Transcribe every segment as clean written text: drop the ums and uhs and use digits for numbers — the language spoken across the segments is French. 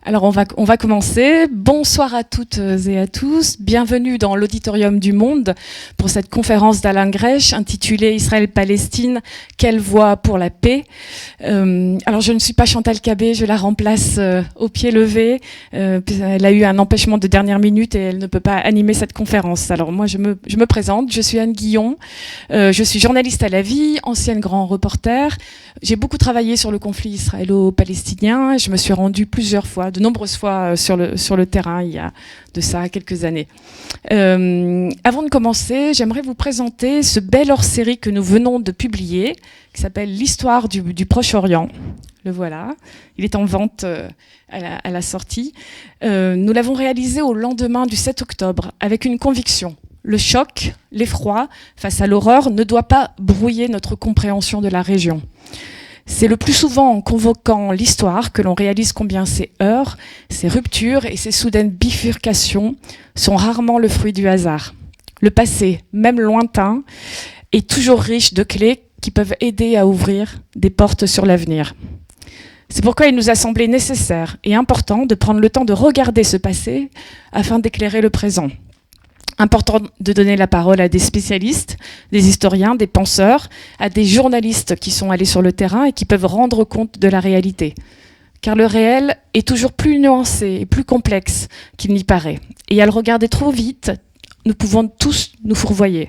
Alors on va commencer. Bonsoir à toutes et à tous. Bienvenue dans l'Auditorium du Monde pour cette conférence d'Alain Grech intitulée Israël-Palestine, quelle voie pour la paix. Alors je ne suis pas Chantal Cabé, je la remplace au pied levé. Elle a eu un empêchement de dernière minute et elle ne peut pas animer cette conférence. Alors moi je me présente, je suis Anne Guillon, je suis journaliste à la vie, ancienne grand reporter. J'ai beaucoup travaillé sur le conflit israélo-palestinien. Je me suis rendue de nombreuses fois sur le terrain il y a de ça quelques années. Avant de commencer, j'aimerais vous présenter ce bel hors-série que nous venons de publier, qui s'appelle L'histoire du Proche-Orient. Le voilà, il est en vente à la sortie. Nous l'avons réalisé au lendemain du 7 octobre avec une conviction. Le choc, l'effroi face à l'horreur ne doit pas brouiller notre compréhension de la région. C'est le plus souvent en convoquant l'histoire que l'on réalise combien ces heurts, ces ruptures et ces soudaines bifurcations sont rarement le fruit du hasard. Le passé, même lointain, est toujours riche de clés qui peuvent aider à ouvrir des portes sur l'avenir. C'est pourquoi il nous a semblé nécessaire et important de prendre le temps de regarder ce passé afin d'éclairer le présent. Important de donner la parole à des spécialistes, des historiens, des penseurs, à des journalistes qui sont allés sur le terrain et qui peuvent rendre compte de la réalité. Car le réel est toujours plus nuancé et plus complexe qu'il n'y paraît. Et à le regarder trop vite, nous pouvons tous nous fourvoyer.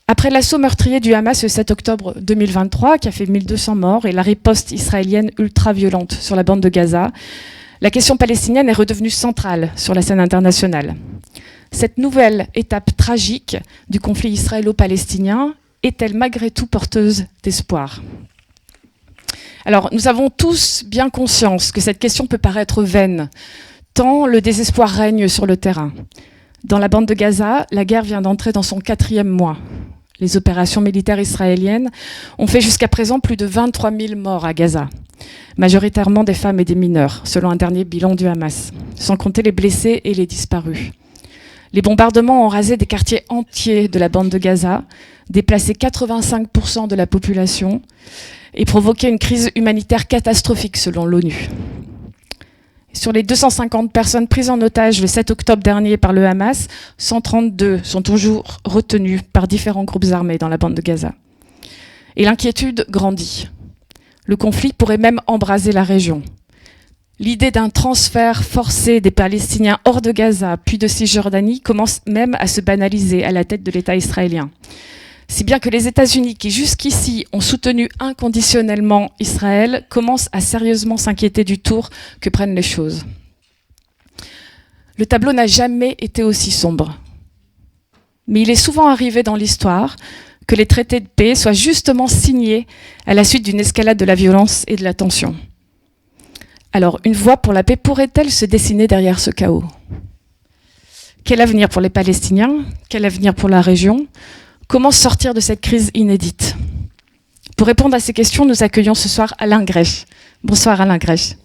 Après l'assaut meurtrier du Hamas le 7 octobre 2023, qui a fait 1200 morts, et la riposte israélienne ultra-violente sur la bande de Gaza, la question palestinienne est redevenue centrale sur la scène internationale. Cette nouvelle étape tragique du conflit israélo-palestinien est-elle malgré tout porteuse d'espoir ? Alors, nous avons tous bien conscience que cette question peut paraître vaine, tant le désespoir règne sur le terrain. Dans la bande de Gaza, la guerre vient d'entrer dans son 4e mois. Les opérations militaires israéliennes ont fait jusqu'à présent plus de 23 000 morts à Gaza, majoritairement des femmes et des mineurs, selon un dernier bilan du Hamas, sans compter les blessés et les disparus. Les bombardements ont rasé des quartiers entiers de la bande de Gaza, déplacé 85% de la population et provoqué une crise humanitaire catastrophique selon l'ONU. Sur les 250 personnes prises en otage le 7 octobre dernier par le Hamas, 132 sont toujours retenues par différents groupes armés dans la bande de Gaza. Et l'inquiétude grandit. Le conflit pourrait même embraser la région. L'idée d'un transfert forcé des Palestiniens hors de Gaza, puis de Cisjordanie, commence même à se banaliser à la tête de l'État israélien. Si bien que les États-Unis, qui jusqu'ici ont soutenu inconditionnellement Israël, commencent à sérieusement s'inquiéter du tour que prennent les choses. Le tableau n'a jamais été aussi sombre. Mais il est souvent arrivé dans l'histoire que les traités de paix soient justement signés à la suite d'une escalade de la violence et de la tension. Alors, une voie pour la paix pourrait-elle se dessiner derrière ce chaos ? Quel avenir pour les Palestiniens ? Quel avenir pour la région ? Comment sortir de cette crise inédite ? Pour répondre à ces questions, nous accueillons ce soir Alain Grech. Bonsoir Alain Grech.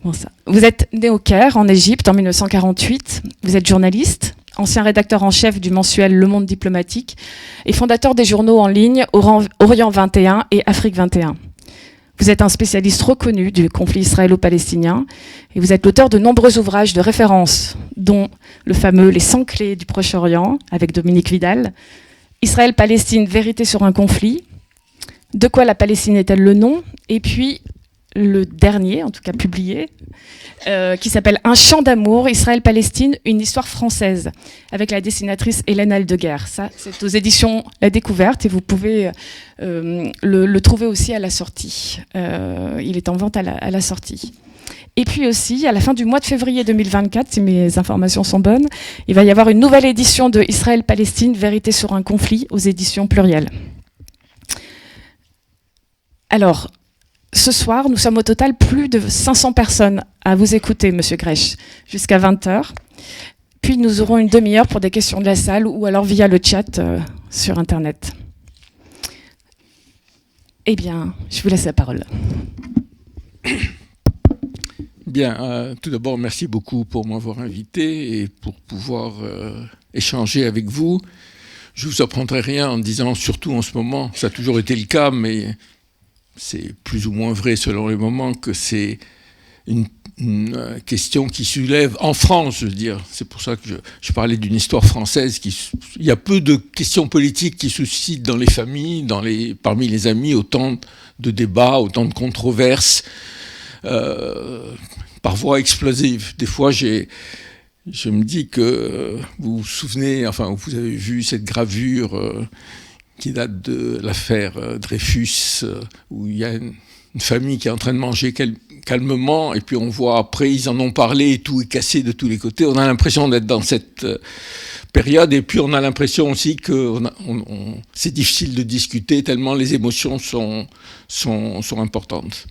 Bonsoir. Vous êtes né au Caire, en Égypte, en 1948. Vous êtes journaliste, ancien rédacteur en chef du mensuel Le Monde diplomatique et fondateur des journaux en ligne Orient 21 et Afrique 21. Vous êtes un spécialiste reconnu du conflit israélo-palestinien et vous êtes l'auteur de nombreux ouvrages de référence, dont le fameux Les 100 clés du Proche-Orient avec Dominique Vidal, Israël-Palestine, vérité sur un conflit, De quoi la Palestine est-elle le nom ? Et puis le dernier, en tout cas publié, qui s'appelle Un chant d'amour, Israël-Palestine, une histoire française, avec la dessinatrice Hélène Aldeguer. Ça, c'est aux éditions La Découverte et vous pouvez le trouver aussi à la sortie. Il est en vente à la sortie. Et puis aussi, à la fin du mois de février 2024, si mes informations sont bonnes, il va y avoir une nouvelle édition de Israël-Palestine, vérité sur un conflit, aux éditions Pluriel. Alors, ce soir, nous sommes au total plus de 500 personnes à vous écouter, Monsieur Grech, jusqu'à 20h. Puis nous aurons une demi-heure pour des questions de la salle ou alors via le chat sur Internet. Eh bien, je vous laisse la parole. Bien, tout d'abord, merci beaucoup pour m'avoir invité et pour pouvoir échanger avec vous. Je ne vous apprendrai rien en disant, surtout en ce moment, ça a toujours été le cas, mais c'est plus ou moins vrai selon les moments, que c'est une une question qui soulève, en France, je veux dire, c'est pour ça que je parlais d'une histoire française, il y a peu de questions politiques qui suscitent dans les familles, parmi les amis, autant de débats, autant de controverses, par voie explosive. Des fois, je me dis que vous vous souvenez, enfin, vous avez vu cette gravure qui date de l'affaire Dreyfus, où il y a une famille qui est en train de manger calmement, et puis on voit après, ils en ont parlé, et tout est cassé de tous les côtés. On a l'impression d'être dans cette période, et puis on a l'impression aussi que c'est difficile de discuter, tellement les émotions sont importantes.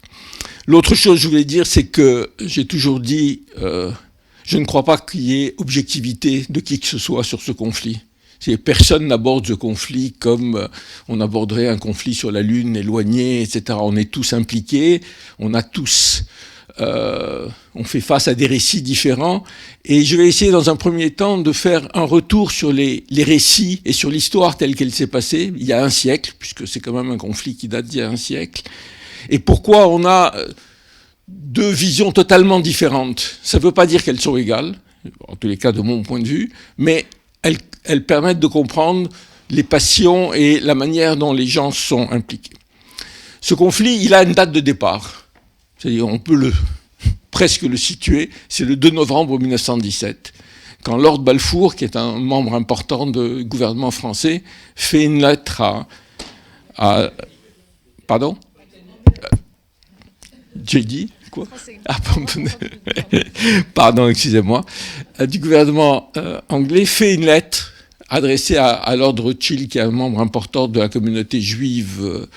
L'autre chose que je voulais dire, c'est que j'ai toujours dit, je ne crois pas qu'il y ait objectivité de qui que ce soit sur ce conflit. Personne n'aborde ce conflit comme on aborderait un conflit sur la Lune, éloigné, etc. On est tous impliqués, on fait face à des récits différents. Et je vais essayer dans un premier temps de faire un retour sur les récits et sur l'histoire telle qu'elle s'est passée il y a un siècle, puisque c'est quand même un conflit qui date d'il y a un siècle. Et pourquoi on a deux visions totalement différentes. Ça ne veut pas dire qu'elles sont égales, en tous les cas de mon point de vue, mais elles permettent de comprendre les passions et la manière dont les gens sont impliqués. Ce conflit, il a une date de départ. C'est-à-dire, on peut presque le situer, c'est le 2 novembre 1917, quand Lord Balfour, qui est un membre important du gouvernement français, fait une lettre Pardon ? J'ai dit quoi ? Pardon, excusez-moi. Du gouvernement anglais fait une lettre adressée à Lord Rothschild, qui est un membre important de la communauté juive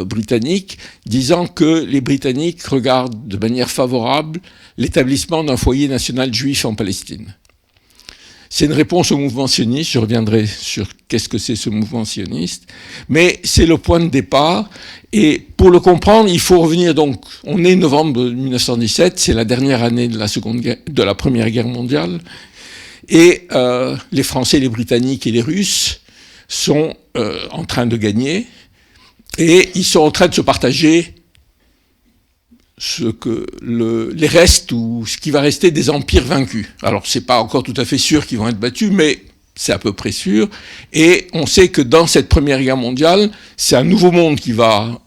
britannique, disant que les Britanniques regardent de manière favorable l'établissement d'un foyer national juif en Palestine. C'est une réponse au mouvement sioniste, je reviendrai sur qu'est-ce que c'est ce mouvement sioniste, mais c'est le point de départ, et pour le comprendre, il faut revenir donc, on est novembre 1917, c'est la dernière année de la Première Guerre mondiale, et les Français, les Britanniques et les Russes sont en train de gagner, et ils sont en train de se partager les restes ou ce qui va rester des empires vaincus. Alors, c'est pas encore tout à fait sûr qu'ils vont être battus, mais c'est à peu près sûr. Et on sait que dans cette Première Guerre mondiale, c'est un nouveau monde qui va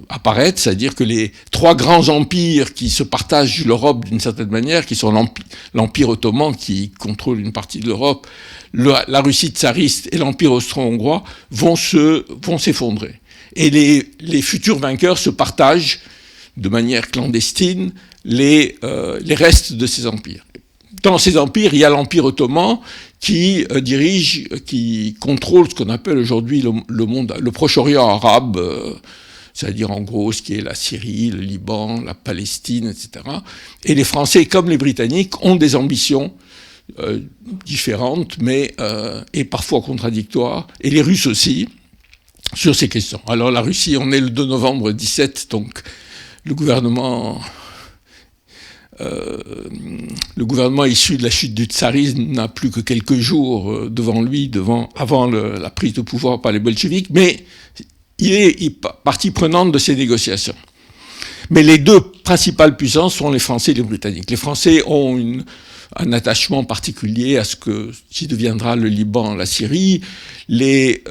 apparaître, c'est-à-dire que les trois grands empires qui se partagent l'Europe d'une certaine manière, qui sont l'Empire ottoman qui contrôle une partie de l'Europe, la Russie tsariste et l'Empire austro-hongrois vont s'effondrer. Et les futurs vainqueurs se partagent de manière clandestine les restes de ces empires. Dans ces empires, il y a l'Empire ottoman qui contrôle ce qu'on appelle aujourd'hui le Proche-Orient arabe, c'est-à-dire en gros ce qui est la Syrie, le Liban, la Palestine, etc. Et les Français, comme les Britanniques, ont des ambitions différentes, et parfois contradictoires, et les Russes aussi, sur ces questions. Alors la Russie, on est le 2 novembre 17, donc le gouvernement issu de la chute du tsarisme n'a plus que quelques jours devant lui, avant la prise de pouvoir par les bolcheviks, mais il est partie prenante de ces négociations. Mais les deux principales puissances sont les Français et les Britanniques. Les Français ont un attachement particulier à ce qui deviendra le Liban, la Syrie. Les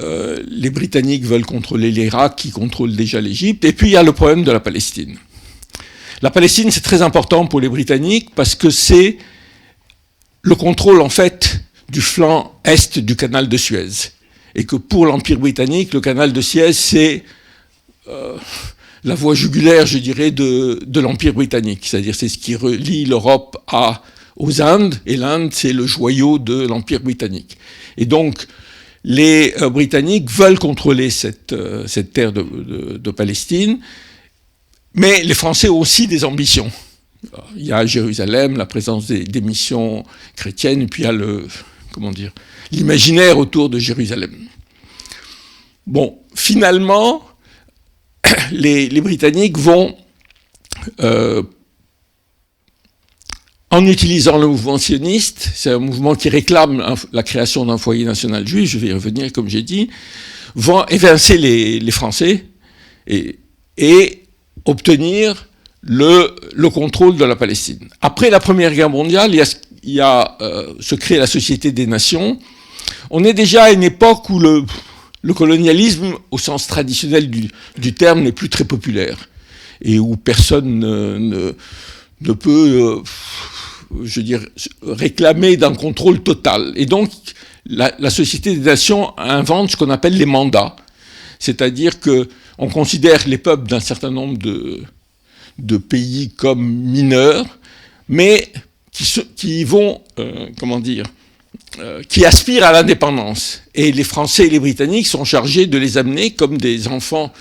Britanniques veulent contrôler l'Irak, qui contrôle déjà l'Égypte. Et puis il y a le problème de la Palestine. La Palestine, c'est très important pour les Britanniques parce que c'est le contrôle, en fait, du flanc est du canal de Suez. Et que pour l'Empire britannique, le canal de Suez, c'est la voie jugulaire, je dirais, de l'Empire britannique. C'est-à-dire, c'est ce qui relie l'Europe aux Indes, et l'Inde, c'est le joyau de l'Empire britannique. Et donc, les Britanniques veulent contrôler cette terre de Palestine, mais les Français ont aussi des ambitions. Il y a à Jérusalem la présence des missions chrétiennes, et puis il y a l'imaginaire autour de Jérusalem. Bon, finalement, les Britanniques vont, en utilisant le mouvement sioniste, c'est un mouvement qui réclame la création d'un foyer national juif, je vais y revenir comme j'ai dit, vont évincer les Français et obtenir le contrôle de la Palestine. Après la Première Guerre mondiale, se crée la Société des Nations. On est déjà à une époque où le colonialisme, au sens traditionnel du terme, n'est plus très populaire et où personne ne peut, réclamer d'un contrôle total. Et donc, la Société des Nations invente ce qu'on appelle les mandats, c'est-à-dire que on considère les peuples d'un certain nombre de pays comme mineurs, mais qui vont, qui aspirent à l'indépendance. Et les Français et les Britanniques sont chargés de les amener comme des enfants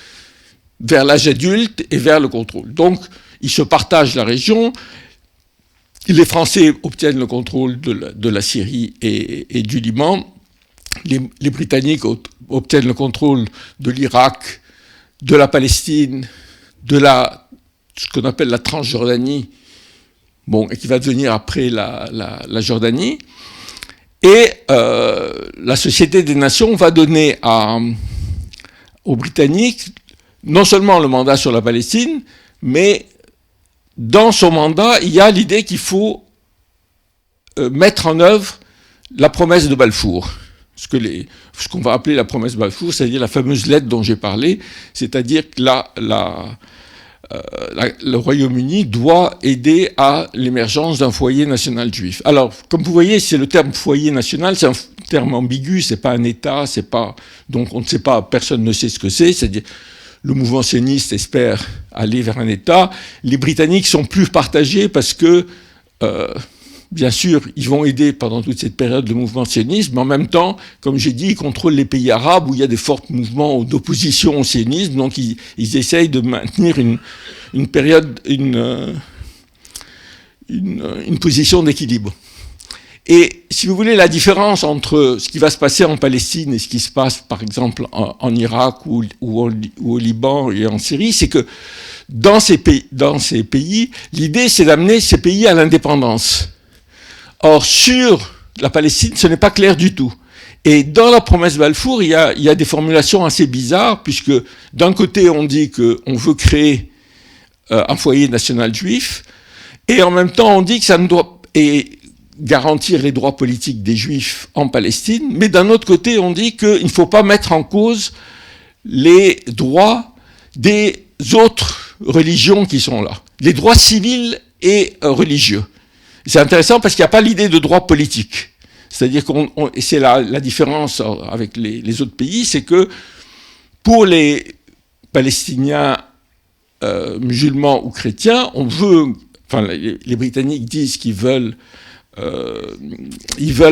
vers l'âge adulte et vers le contrôle. Donc, ils se partagent la région. Les Français obtiennent le contrôle de la Syrie et du Liban. Les Britanniques obtiennent le contrôle de l'Irak, de la Palestine, de ce qu'on appelle la Transjordanie, et qui va devenir après la Jordanie. Et la Société des Nations va donner aux Britanniques non seulement le mandat sur la Palestine, mais dans son mandat, il y a l'idée qu'il faut mettre en œuvre la promesse de Balfour. Ce qu'on va appeler la promesse de Balfour, c'est-à-dire la fameuse lettre dont j'ai parlé, c'est-à-dire que le Royaume-Uni doit aider à l'émergence d'un foyer national juif. Alors, comme vous voyez, c'est le terme foyer national, c'est un terme ambigu, c'est pas un État, donc on ne sait pas, personne ne sait ce que c'est, c'est-à-dire le mouvement sioniste espère aller vers un État. Les Britanniques sont plus partagés parce que, bien sûr, ils vont aider pendant toute cette période le mouvement sioniste, mais en même temps, comme j'ai dit, ils contrôlent les pays arabes où il y a des forts mouvements d'opposition au sionisme, donc ils essayent de maintenir une période, une position d'équilibre. Et si vous voulez, la différence entre ce qui va se passer en Palestine et ce qui se passe, par exemple, en Irak ou au Liban et en Syrie, c'est que dans ces pays, l'idée, c'est d'amener ces pays à l'indépendance. Or, sur la Palestine, ce n'est pas clair du tout. Et dans la promesse Balfour, il y a des formulations assez bizarres, puisque d'un côté, on dit qu'on veut créer un foyer national juif, et en même temps, on dit que ça ne doit... garantir les droits politiques des Juifs en Palestine, mais d'un autre côté, on dit qu'il ne faut pas mettre en cause les droits des autres religions qui sont là, les droits civils et religieux. C'est intéressant parce qu'il n'y a pas l'idée de droit politique. C'est-à-dire et c'est la différence avec les autres pays, c'est que pour les Palestiniens musulmans ou chrétiens, les Britanniques disent qu'ils veulent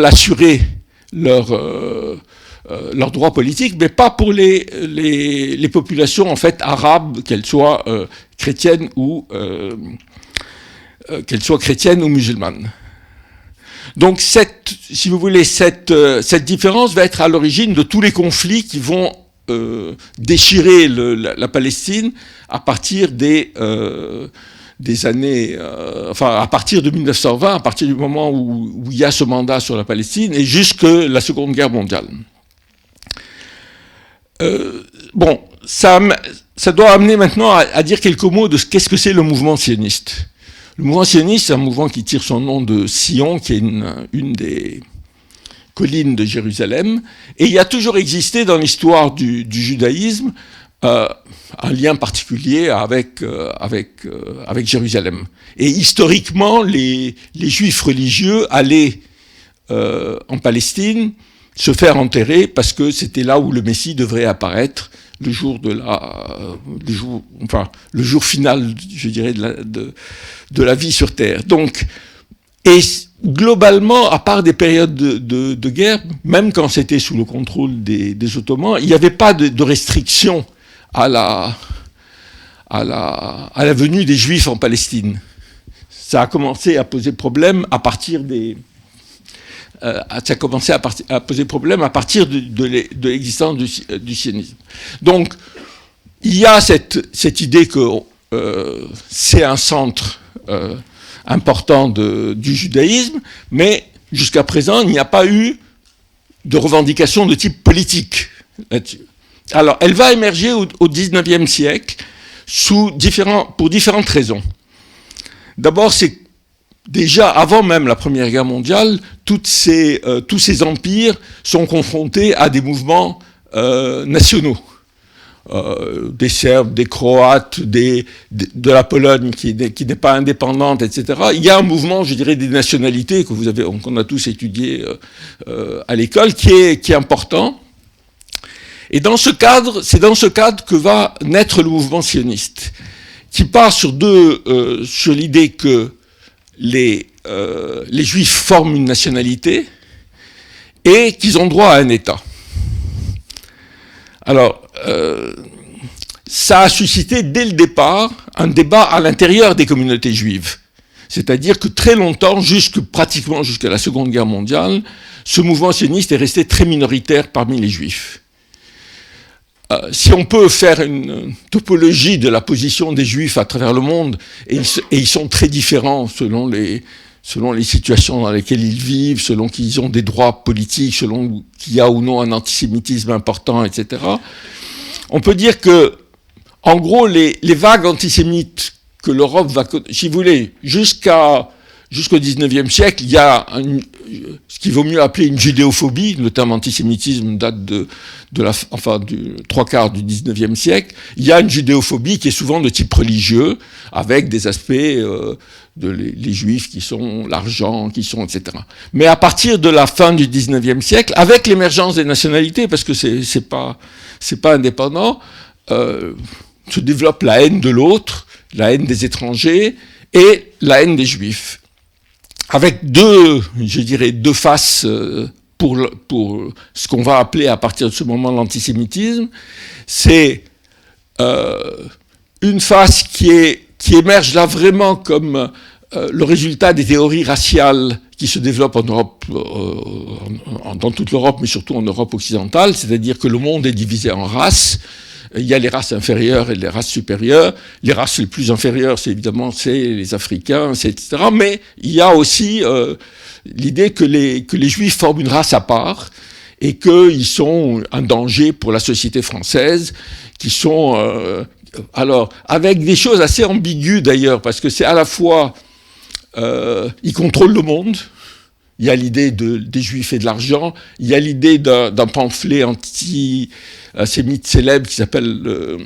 assurer leurs droits politiques, mais pas pour les populations en fait arabes, qu'elles soient chrétiennes ou musulmanes. Donc si vous voulez, cette différence va être à l'origine de tous les conflits qui vont déchirer la Palestine à partir des années, à partir de 1920, à partir du moment où il y a ce mandat sur la Palestine, et jusque la Seconde Guerre mondiale. Ça doit amener maintenant à dire quelques mots de qu'est-ce que c'est le mouvement sioniste. Le mouvement sioniste, c'est un mouvement qui tire son nom de Sion, qui est une des collines de Jérusalem, et il y a toujours existé dans l'histoire du judaïsme un lien particulier avec Jérusalem. Et historiquement, les Juifs religieux allaient en Palestine se faire enterrer parce que c'était là où le Messie devrait apparaître le jour final, je dirais, de la vie sur Terre. Donc, et globalement, à part des périodes de guerre, même quand c'était sous le contrôle des Ottomans, il n'y avait pas de restrictions à la venue des Juifs en Palestine. Ça a commencé à poser problème à partir à partir de l'existence du sionisme. Donc, il y a cette idée que c'est un centre important du judaïsme, mais jusqu'à présent, il n'y a pas eu de revendication de type politique là-dessus. Alors, elle va émerger au XIXe siècle pour différentes raisons. D'abord, c'est déjà avant même la Première Guerre mondiale, tous ces empires sont confrontés à des mouvements nationaux. Des Serbes, des Croates, de la Pologne qui n'est pas indépendante, etc. Il y a un mouvement, je dirais, des nationalités qu'on a tous étudié à l'école, qui est important. Et c'est dans ce cadre que va naître le mouvement sioniste, qui part sur l'idée que les Juifs forment une nationalité et qu'ils ont droit à un État. Alors, ça a suscité dès le départ un débat à l'intérieur des communautés juives. C'est-à-dire que très longtemps, pratiquement jusqu'à la Seconde Guerre mondiale, ce mouvement sioniste est resté très minoritaire parmi les Juifs. Si on peut faire une topologie de la position des Juifs à travers le monde, et ils sont très différents selon les situations dans lesquelles ils vivent, selon qu'ils ont des droits politiques, selon qu'il y a ou non un antisémitisme important, etc. On peut dire que, en gros, les vagues antisémites que l'Europe va... Si vous voulez, jusqu'au XIXe siècle, il y a ce qu'il vaut mieux appeler une judéophobie. Le terme antisémitisme date du 3/4 du XIXe siècle. Il y a une judéophobie qui est souvent de type religieux, avec des aspects les Juifs qui sont l'argent, qui sont, etc. Mais à partir de la fin du XIXe siècle, avec l'émergence des nationalités, parce que c'est pas indépendant, se développe la haine de l'autre, la haine des étrangers et la haine des Juifs. Avec deux faces pour ce qu'on va appeler à partir de ce moment l'antisémitisme. C'est une face qui émerge là vraiment comme le résultat des théories raciales qui se développent en Europe, dans toute l'Europe, mais surtout en Europe occidentale, c'est-à-dire que le monde est divisé en races. Il y a les races inférieures et les races supérieures. Les races les plus inférieures, c'est les Africains, etc. Mais il y a aussi l'idée que les Juifs forment une race à part et qu'ils sont un danger pour la société française, qui sont... alors, avec des choses assez ambiguës d'ailleurs, parce que c'est à la fois... ils contrôlent le monde. Il y a l'idée des Juifs et de l'argent. Il y a l'idée d'un pamphlet antisémite célèbre qui s'appelle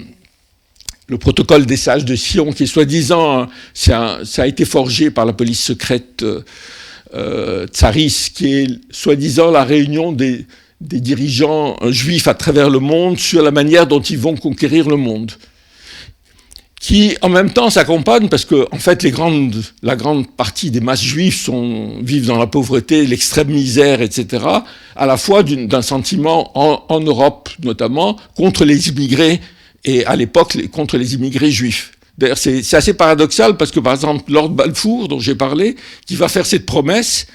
le protocole des sages de Sion, qui est soi-disant, ça a été forgé par la police secrète tsariste, qui est soi-disant la réunion des dirigeants juifs à travers le monde sur la manière dont ils vont conquérir le monde. Qui, en même temps, s'accompagne parce que, en fait, la grande partie des masses juives vivent dans la pauvreté, l'extrême misère, etc., à la fois d'un sentiment, en Europe notamment, contre les immigrés, et à l'époque, contre les immigrés juifs. D'ailleurs, c'est assez paradoxal parce que, par exemple, Lord Balfour, dont j'ai parlé, qui va faire cette promesse,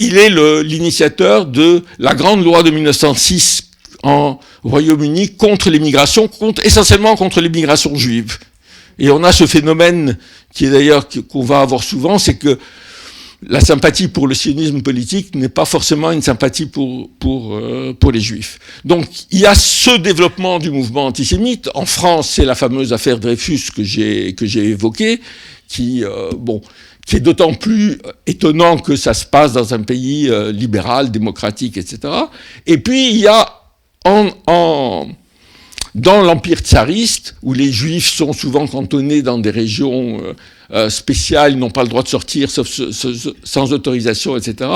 il est l'initiateur de la grande loi de 1906 au Royaume-Uni contre l'immigration, essentiellement contre l'immigration juive. Et on a ce phénomène qui est d'ailleurs qu'on va avoir souvent, c'est que la sympathie pour le sionisme politique n'est pas forcément une sympathie pour les Juifs. Donc il y a ce développement du mouvement antisémite. En France, c'est la fameuse affaire Dreyfus que j'ai évoquée, qui est d'autant plus étonnant que ça se passe dans un pays libéral, démocratique, etc. Et puis il y a dans l'Empire tsariste, où les Juifs sont souvent cantonnés dans des régions spéciales, ils n'ont pas le droit de sortir sauf sans autorisation, etc.,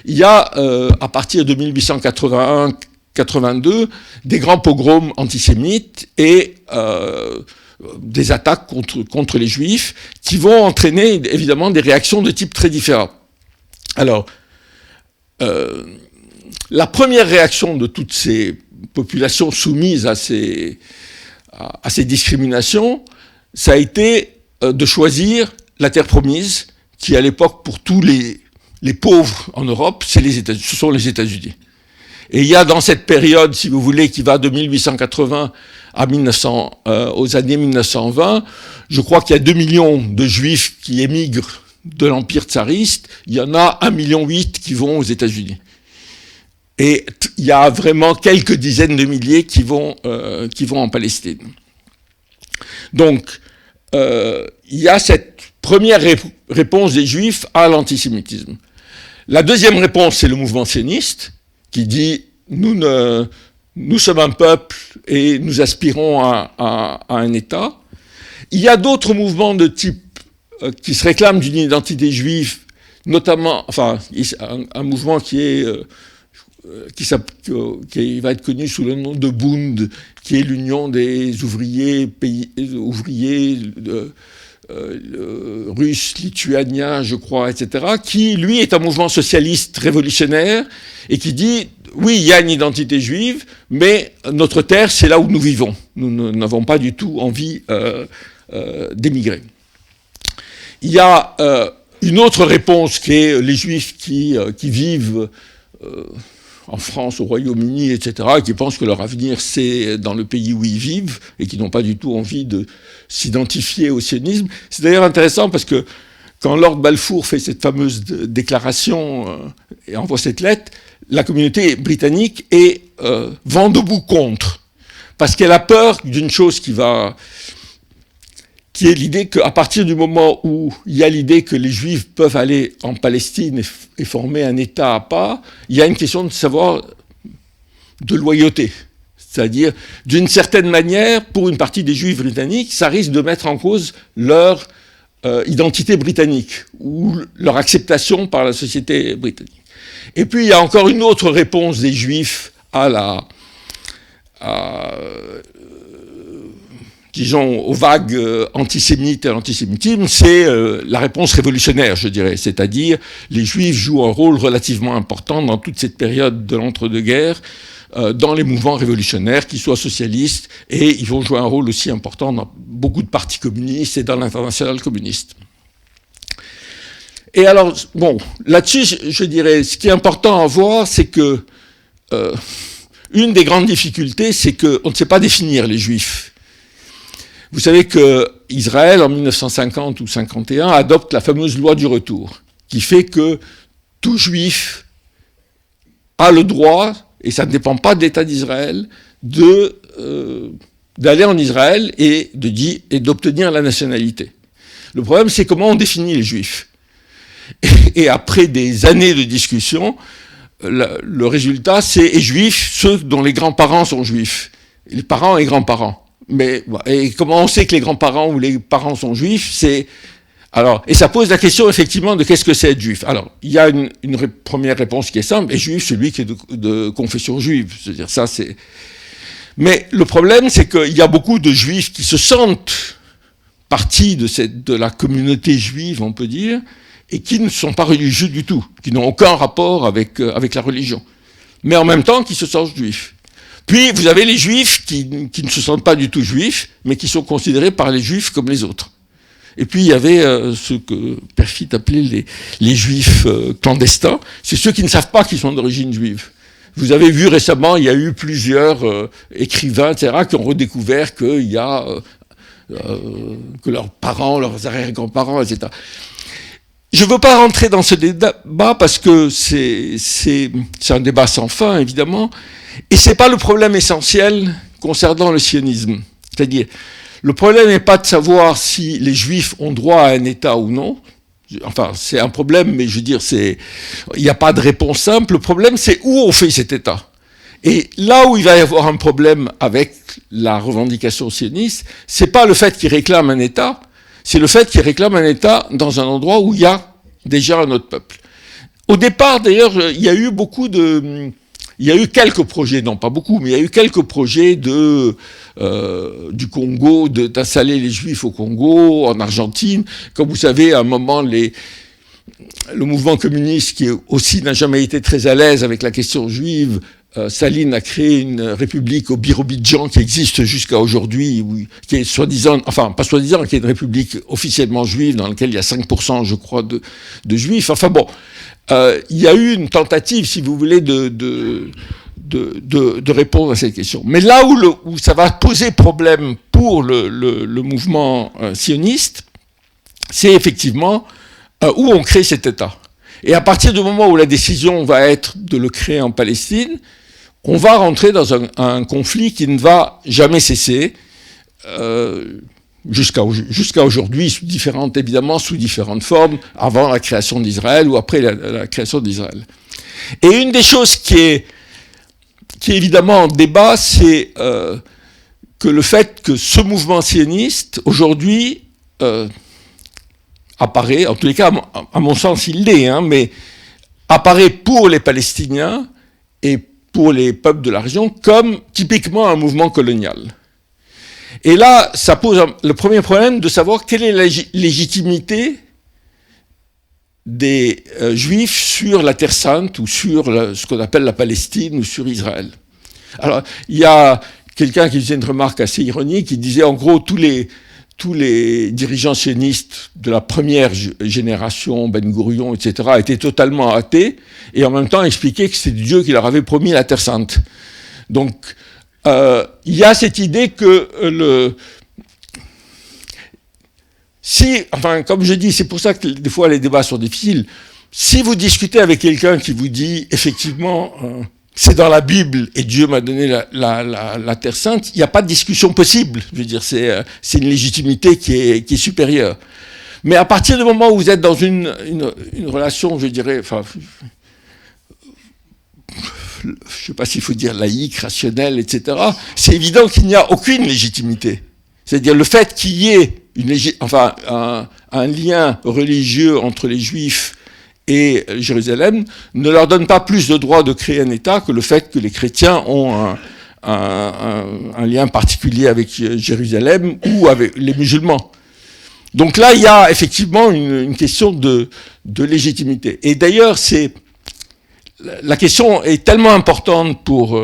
il y a, à partir de 1881-82, des grands pogroms antisémites et des attaques contre les Juifs qui vont entraîner, évidemment, des réactions de type très différent. Alors, la première réaction de toutes ces populations soumises à ces discriminations, ça a été de choisir la terre promise, qui à l'époque, pour tous les pauvres en Europe, ce sont les États-Unis. Et il y a dans cette période, si vous voulez, qui va de 1880 aux années 1920, je crois qu'il y a 2 millions de Juifs qui émigrent de l'Empire tsariste, il y en a 1,8 million qui vont aux États-Unis. Et il y a vraiment quelques dizaines de milliers qui vont en Palestine. Donc, il y a cette première réponse des Juifs à l'antisémitisme. La deuxième réponse, c'est le mouvement sioniste, qui dit nous sommes un peuple et nous aspirons à un État. Il y a d'autres mouvements de type qui se réclament d'une identité juive, notamment, enfin, un mouvement qui va être connu sous le nom de Bund, qui est l'union des ouvriers russes, lituaniens, je crois, etc., qui, lui, est un mouvement socialiste révolutionnaire et qui dit, oui, il y a une identité juive, mais notre terre, c'est là où nous vivons. Nous n'avons pas du tout envie d'émigrer. Il y a une autre réponse qui est les Juifs qui vivent en France, au Royaume-Uni, etc., et qui pensent que leur avenir, c'est dans le pays où ils vivent, et qui n'ont pas du tout envie de s'identifier au sionisme. C'est d'ailleurs intéressant parce que quand Lord Balfour fait cette fameuse déclaration et envoie cette lettre, la communauté britannique est vent debout contre, parce qu'elle a peur d'une chose qui est l'idée qu'à partir du moment où il y a l'idée que les Juifs peuvent aller en Palestine et former un État à part, il y a une question de savoir de loyauté. C'est-à-dire, d'une certaine manière, pour une partie des Juifs britanniques, ça risque de mettre en cause leur identité britannique ou leur acceptation par la société britannique. Et puis, il y a encore une autre réponse des Juifs disons, aux vagues antisémites et à l'antisémitisme, c'est la réponse révolutionnaire, je dirais. C'est-à-dire, les Juifs jouent un rôle relativement important dans toute cette période de l'entre-deux-guerres, dans les mouvements révolutionnaires, qu'ils soient socialistes, et ils vont jouer un rôle aussi important dans beaucoup de partis communistes et dans l'internationale communiste. Et alors, bon, là-dessus, je dirais, ce qui est important à voir, c'est que une des grandes difficultés, c'est qu'on ne sait pas définir les Juifs. Vous savez que Israël, en 1950 ou 51, adopte la fameuse loi du retour, qui fait que tout Juif a le droit, et ça ne dépend pas de l'État d'Israël, d'aller en Israël et d'obtenir la nationalité. Le problème, c'est comment on définit les Juifs. Et après des années de discussion, le résultat, c'est Juifs, ceux dont les grands-parents sont juifs, les parents et grands-parents. Et comment on sait que les grands-parents ou les parents sont juifs, et ça pose la question effectivement de qu'est-ce que c'est être juif. Alors, il y a une première réponse qui est simple, et juif, celui qui est de confession juive. C'est-à-dire ça, c'est. Mais le problème, c'est qu'il y a beaucoup de juifs qui se sentent partie de la communauté juive, on peut dire, et qui ne sont pas religieux du tout, qui n'ont aucun rapport avec la religion, mais en même temps qui se sentent juifs. Puis, vous avez les juifs qui ne se sentent pas du tout juifs, mais qui sont considérés par les juifs comme les autres. Et puis, il y avait ce que Perfit appelait les juifs clandestins. C'est ceux qui ne savent pas qu'ils sont d'origine juive. Vous avez vu récemment, il y a eu plusieurs écrivains, etc., qui ont redécouvert qu'il y a que leurs parents, leurs arrière-grands-parents, etc. Je ne veux pas rentrer dans ce débat parce que c'est un débat sans fin, évidemment, et ce n'est pas le problème essentiel concernant le sionisme. C'est-à-dire, le problème n'est pas de savoir si les Juifs ont droit à un État ou non. Enfin, c'est un problème, mais je veux dire, il n'y a pas de réponse simple. Le problème, c'est où on fait cet État. Et là où il va y avoir un problème avec la revendication sioniste, c'est pas le fait qu'ils réclament un État, c'est le fait qu'ils réclament un État dans un endroit où il y a déjà un autre peuple. Au départ, d'ailleurs, il y a eu quelques projets, non pas beaucoup, mais il y a eu quelques projets du Congo, d'installer les Juifs au Congo, en Argentine. Comme vous savez, à un moment, le mouvement communiste, qui aussi n'a jamais été très à l'aise avec la question juive, Staline a créé une république au Birobidjan qui existe jusqu'à aujourd'hui, qui est soi-disant, enfin pas soi-disant, qui est une république officiellement juive dans laquelle il y a 5%, je crois, de juifs. Enfin bon, il y a eu une tentative, si vous voulez, de répondre à cette question. Mais là où ça va poser problème pour le mouvement sioniste, c'est effectivement où on crée cet État. Et à partir du moment où la décision va être de le créer en Palestine, on va rentrer dans un conflit qui ne va jamais cesser. jusqu'à aujourd'hui, sous différentes formes, avant la création d'Israël ou après la création d'Israël. Et une des choses qui est évidemment en débat, c'est que le fait que ce mouvement sioniste, aujourd'hui, apparaît, en tous les cas, à mon sens, il l'est, mais apparaît pour les Palestiniens et pour les peuples de la région comme typiquement un mouvement colonial. Et là, ça pose le premier problème de savoir quelle est la légitimité des Juifs sur la Terre Sainte ou sur ce qu'on appelle la Palestine ou sur Israël. Alors, il y a quelqu'un qui faisait une remarque assez ironique, qui disait en gros tous les dirigeants sionistes de la première génération, Ben Gourion, etc., étaient totalement athées, et en même temps expliquaient que c'est Dieu qui leur avait promis la Terre Sainte. Donc, il y a cette idée que comme je dis, c'est pour ça que des fois les débats sont difficiles. Si vous discutez avec quelqu'un qui vous dit, effectivement, c'est dans la Bible et Dieu m'a donné la Terre Sainte, il n'y a pas de discussion possible. Je veux dire, c'est une légitimité qui est supérieure. Mais à partir du moment où vous êtes dans une relation, je dirais, je ne sais pas s'il faut dire laïque, rationnelle, etc., c'est évident qu'il n'y a aucune légitimité. C'est-à-dire le fait qu'il y ait un lien religieux entre les Juifs et Jérusalem ne leur donne pas plus de droit de créer un État que le fait que les chrétiens ont un lien particulier avec Jérusalem ou avec les musulmans. Donc là, il y a effectivement une question de légitimité. Et d'ailleurs, la question est tellement importante pour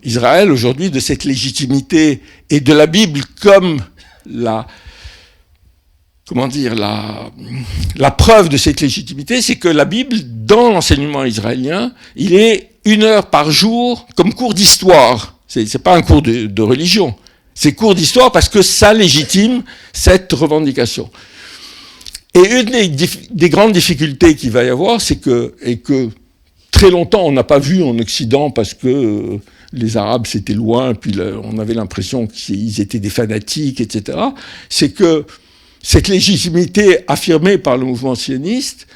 Israël aujourd'hui de cette légitimité et de la Bible comme la preuve de cette légitimité, c'est que la Bible, dans l'enseignement israélien, il est 1 heure par jour comme cours d'histoire. C'est pas un cours de religion. C'est cours d'histoire parce que ça légitime cette revendication. Et une des grandes difficultés qu'il va y avoir, c'est que très longtemps on n'a pas vu en Occident parce que les Arabes c'était loin, puis on avait l'impression qu'ils étaient des fanatiques, etc. C'est que cette légitimité affirmée par le mouvement sioniste,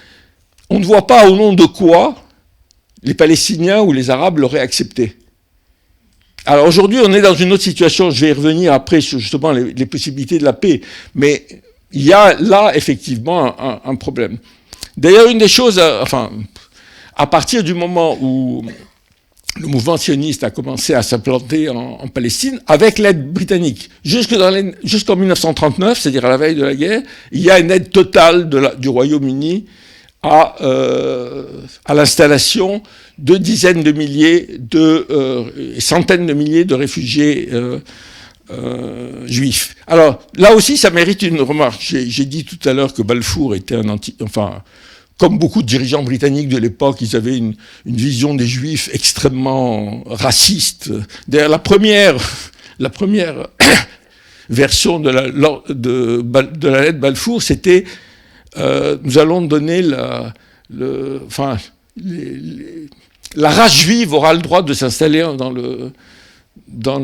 on ne voit pas au nom de quoi les Palestiniens ou les Arabes l'auraient accepté. Alors aujourd'hui, on est dans une autre situation, je vais y revenir après sur justement les possibilités de la paix, mais il y a là effectivement un problème. D'ailleurs, une des choses, à partir du moment où le mouvement sioniste a commencé à s'implanter en Palestine avec l'aide britannique. Jusqu'en 1939, c'est-à-dire à la veille de la guerre, il y a une aide totale du Royaume-Uni à l'installation de dizaines de milliers, centaines de milliers de réfugiés juifs. Alors là aussi, ça mérite une remarque. J'ai dit tout à l'heure que Balfour était comme beaucoup de dirigeants britanniques de l'époque, ils avaient une vision des Juifs extrêmement raciste. D'ailleurs, la première version de la lettre Balfour, c'était nous allons donner la race juive aura le droit de s'installer dans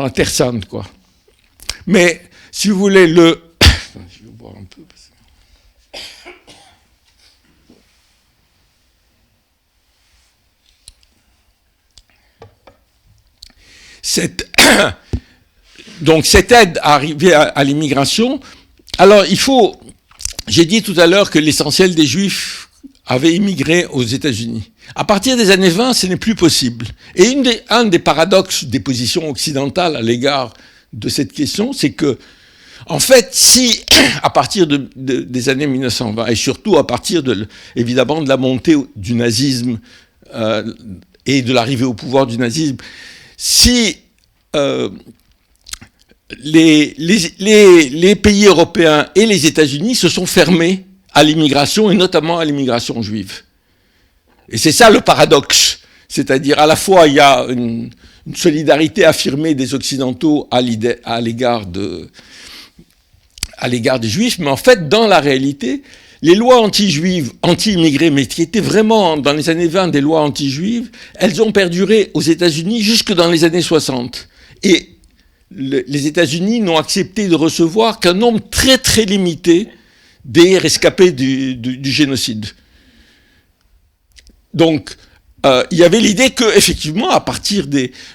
la Terre Sainte, quoi. Mais si vous voulez je vais boire un peu. Donc cette aide arrivée à l'immigration, alors j'ai dit tout à l'heure que l'essentiel des Juifs avaient immigré aux États-Unis. À partir des années 20, ce n'est plus possible. Et un des paradoxes des positions occidentales à l'égard de cette question, c'est que, en fait, si à partir des années 1920, et surtout à partir évidemment de la montée du nazisme et de l'arrivée au pouvoir du nazisme, si les pays européens et les États-Unis se sont fermés à l'immigration, et notamment à l'immigration juive. Et c'est ça le paradoxe. C'est-à-dire, à la fois, il y a une solidarité affirmée des Occidentaux à l'égard des Juifs, mais en fait, dans la réalité, les lois anti-juives, anti-immigrés, mais qui étaient vraiment, dans les années 20, des lois anti-juives, elles ont perduré aux États-Unis jusque dans les années 60. Et les États-Unis n'ont accepté de recevoir qu'un nombre très très limité des rescapés du génocide. Donc, il y avait l'idée que, effectivement, à partir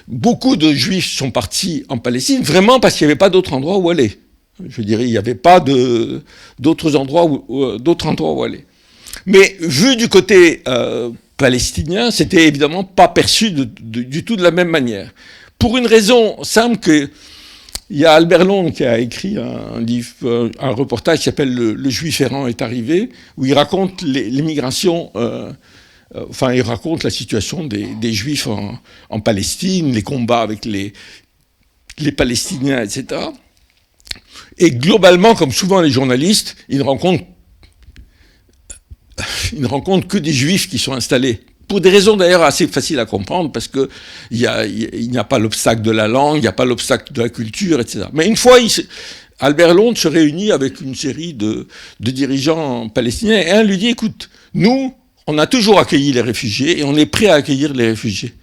beaucoup de Juifs sont partis en Palestine, vraiment parce qu'il n'y avait pas d'autre endroit où aller. Je dirais, il n'y avait pas d'autres endroits où aller. Mais vu du côté palestinien, c'était évidemment pas perçu du tout de la même manière. Pour une raison simple que il y a Albert Londres qui a écrit un reportage qui s'appelle Le Juif errant est arrivé, où il raconte l'émigration, il raconte la situation des Juifs en Palestine, les combats avec les Palestiniens, etc. Et globalement, comme souvent les journalistes, ils ne rencontrent que des Juifs qui sont installés. Pour des raisons d'ailleurs assez faciles à comprendre, parce qu'il n'y a pas l'obstacle de la langue, il n'y a pas l'obstacle de la culture, etc. Mais une fois, Albert Londres se réunit avec une série de dirigeants palestiniens, et un lui dit, écoute, nous, on a toujours accueilli les réfugiés, et on est prêt à accueillir les réfugiés.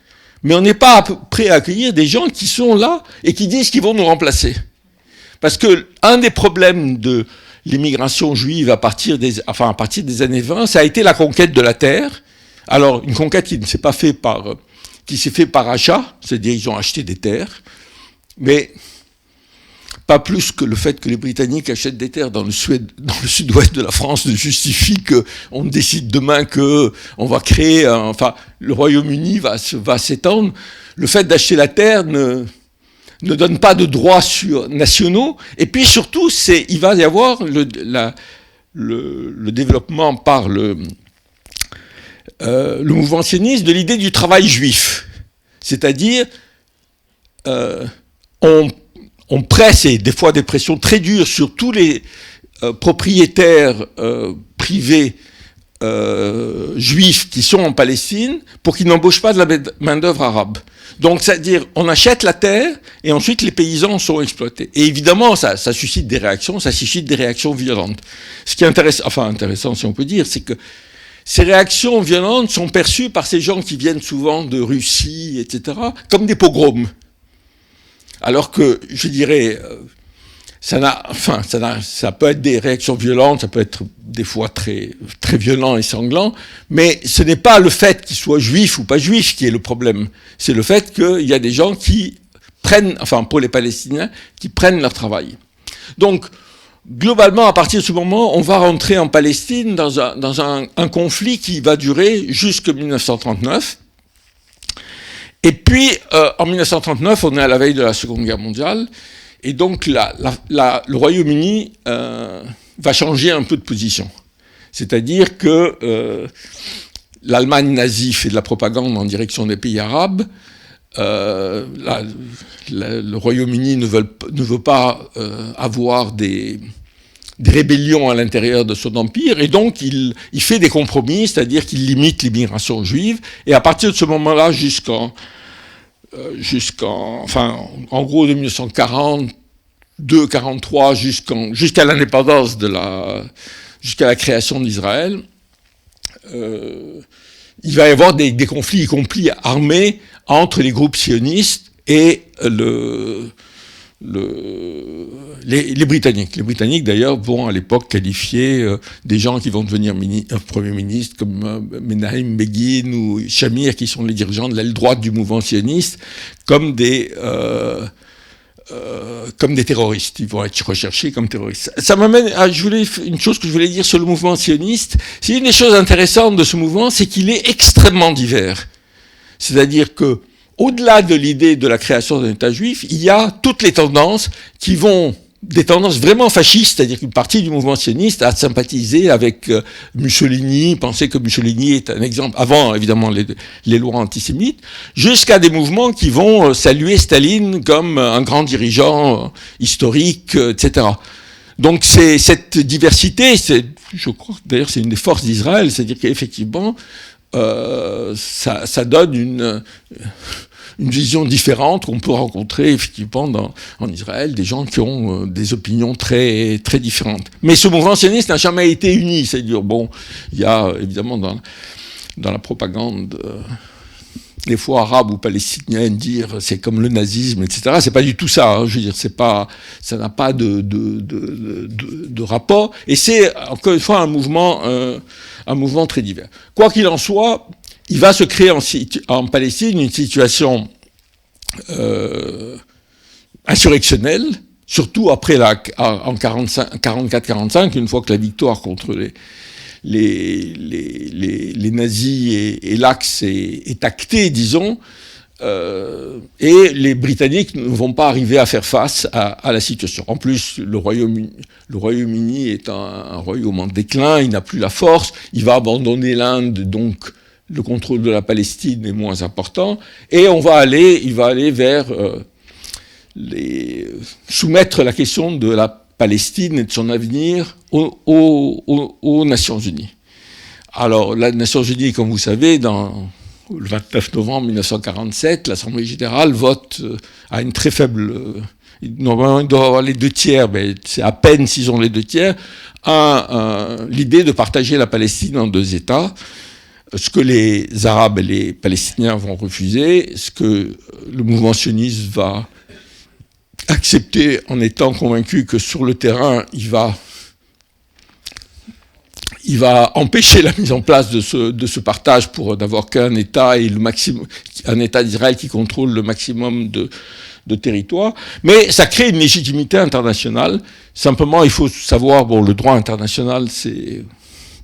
Mais on n'est pas prêt à accueillir des gens qui sont là, et qui disent qu'ils vont nous remplacer. Parce que un des problèmes de l'immigration juive à partir des années 20, ça a été la conquête de la terre. Alors, une conquête qui s'est fait par achat, c'est-à-dire ils ont acheté des terres, mais pas plus que le fait que les Britanniques achètent des terres dans le sud-ouest de la France ne justifie qu'on décide demain qu'on va créer, le Royaume-Uni va s'étendre. Le fait d'acheter la terre ne donne pas de droits nationaux, et puis surtout, il va y avoir le développement par le mouvement sioniste de l'idée du travail juif. C'est-à-dire, on presse, et des fois des pressions très dures, sur tous les propriétaires privés juifs qui sont en Palestine pour qu'ils n'embauchent pas de la main-d'œuvre arabe. Donc, c'est-à-dire, on achète la terre et ensuite les paysans sont exploités. Et évidemment, ça suscite des réactions violentes. Ce qui est intéressant si on peut dire, c'est que ces réactions violentes sont perçues par ces gens qui viennent souvent de Russie, etc., comme des pogroms. Alors que, je dirais, ça peut être des réactions violentes, ça peut être des fois très, très violent et sanglant, mais ce n'est pas le fait qu'ils soient juifs ou pas juifs qui est le problème. C'est le fait qu'il y a des gens qui prennent, pour les Palestiniens, qui prennent leur travail. Donc, globalement, à partir de ce moment, on va rentrer en Palestine dans un conflit qui va durer jusqu'en 1939. Et puis, en 1939, on est à la veille de la Seconde Guerre mondiale, et donc le Royaume-Uni va changer un peu de position. C'est-à-dire que l'Allemagne nazie fait de la propagande en direction des pays arabes, le Royaume-Uni ne veut pas avoir des rébellions à l'intérieur de son empire, et donc il fait des compromis, c'est-à-dire qu'il limite l'immigration juive, et à partir de ce moment-là, en gros de 1942-43 jusqu'à l'indépendance jusqu'à la création d'Israël, il va y avoir des conflits, y compris armés, entre les groupes sionistes et les Britanniques. Les Britanniques, d'ailleurs, vont à l'époque qualifier des gens qui vont devenir Premier ministre, comme Menachem Begin ou Shamir, qui sont les dirigeants de l'aile droite du mouvement sioniste, comme des terroristes. Ils vont être recherchés comme terroristes. Ça m'amène à une chose que je voulais dire sur le mouvement sioniste. C'est une des choses intéressantes de ce mouvement, c'est qu'il est extrêmement divers. C'est-à-dire que, au-delà de l'idée de la création d'un État juif, il y a toutes les tendances qui vont, des tendances vraiment fascistes, c'est-à-dire qu'une partie du mouvement sioniste a sympathisé avec Mussolini, pensait que Mussolini est un exemple, avant évidemment les lois antisémites, jusqu'à des mouvements qui vont saluer Staline comme un grand dirigeant historique, etc. Donc cette diversité, je crois que d'ailleurs c'est une des forces d'Israël, c'est-à-dire qu'effectivement, ça donne une vision différente qu'on peut rencontrer effectivement en Israël, des gens qui ont des opinions très, très différentes. Mais ce mouvement sioniste n'a jamais été uni, c'est-à-dire, il y a évidemment dans la propagande des fois arabes ou palestiniens dire c'est comme le nazisme, etc. C'est pas du tout ça. Hein. Je veux dire, c'est pas, ça n'a pas de rapport. Et c'est encore une fois un mouvement très divers. Quoi qu'il en soit, il va se créer en Palestine une situation insurrectionnelle, surtout après en 44-45, une fois que la victoire contre les nazis et l'Axe est actée, disons, et les Britanniques ne vont pas arriver à faire face à la situation. En plus, le Royaume-Uni est un royaume en déclin, il n'a plus la force, il va abandonner l'Inde, donc le contrôle de la Palestine est moins important, et il va aller vers soumettre la question de la Palestine et de son avenir aux Nations Unies. Alors, les Nations Unies, comme vous savez, le 29 novembre 1947, l'Assemblée générale vote à une très faible... Normalement, ils doivent avoir les 2 tiers, mais c'est à peine s'ils ont les 2 tiers, l'idée de partager la Palestine en 2 États, ce que les Arabes et les Palestiniens vont refuser, ce que le mouvement sioniste va accepter en étant convaincu que sur le terrain, il va empêcher la mise en place de ce partage pour n'avoir qu'un État et un État d'Israël qui contrôle le maximum de territoire. Mais ça crée une légitimité internationale. Simplement, il faut savoir, le droit international,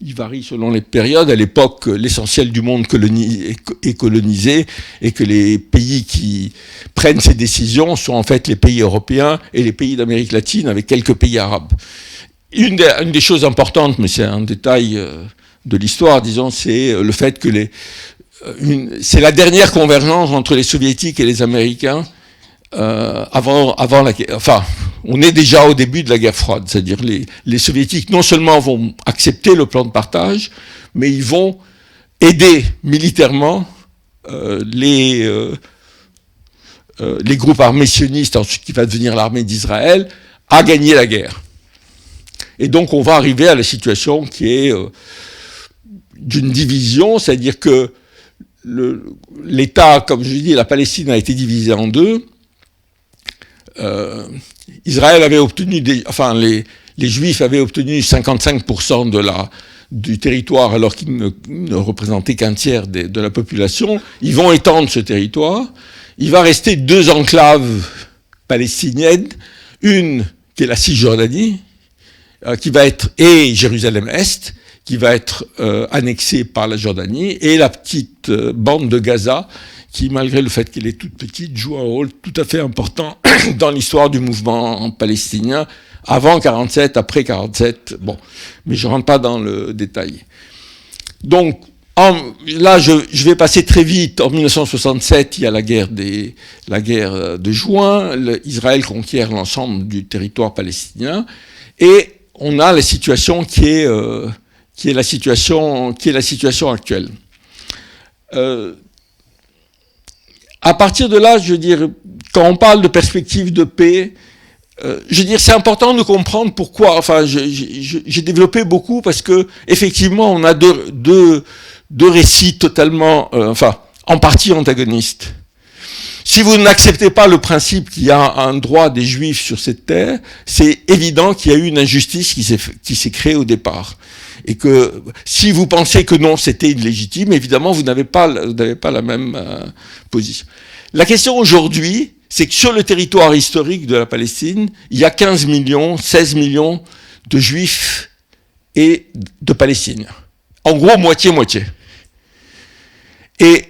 il varie selon les périodes. À l'époque, l'essentiel du monde est colonisé et que les pays qui prennent ces décisions sont en fait les pays européens et les pays d'Amérique latine avec quelques pays arabes. Une des choses importantes, mais c'est un détail de l'histoire, disons, c'est le fait que c'est la dernière convergence entre les soviétiques et les américains avant la guerre. Enfin, on est déjà au début de la guerre froide, c'est-à-dire les soviétiques non seulement vont accepter le plan de partage, mais ils vont aider militairement les groupes armés sionistes, ensuite qui va devenir l'armée d'Israël, à gagner la guerre. Et donc on va arriver à la situation qui est d'une division, c'est-à-dire que l'État, comme je dis, la Palestine a été divisée en 2. Israël avait obtenu, les Juifs avaient obtenu 55% du territoire alors qu'ils ne représentaient qu'un tiers de la population. Ils vont étendre ce territoire. Il va rester 2 enclaves palestiniennes, une qui est la Cisjordanie, et Jérusalem-Est, qui va être annexée par la Jordanie, et la petite bande de Gaza, qui, malgré le fait qu'elle est toute petite, joue un rôle tout à fait important dans l'histoire du mouvement palestinien, avant 47, après 47, mais je ne rentre pas dans le détail. Donc, là, je vais passer très vite. En 1967, il y a la guerre de juin, Israël conquiert l'ensemble du territoire palestinien, et on a la situation qui est la situation actuelle. À partir de là, je veux dire, quand on parle de perspective de paix, je veux dire, c'est important de comprendre pourquoi. Enfin, j'ai développé beaucoup parce que effectivement, on a deux récits totalement, en partie antagonistes. Si vous n'acceptez pas le principe qu'il y a un droit des Juifs sur cette terre, c'est évident qu'il y a eu une injustice qui s'est créée au départ. Et que si vous pensez que non, c'était illégitime, évidemment, vous n'avez pas la même position. La question aujourd'hui, c'est que sur le territoire historique de la Palestine, il y a 15 millions, 16 millions de Juifs et de Palestiniens. En gros, moitié-moitié. Et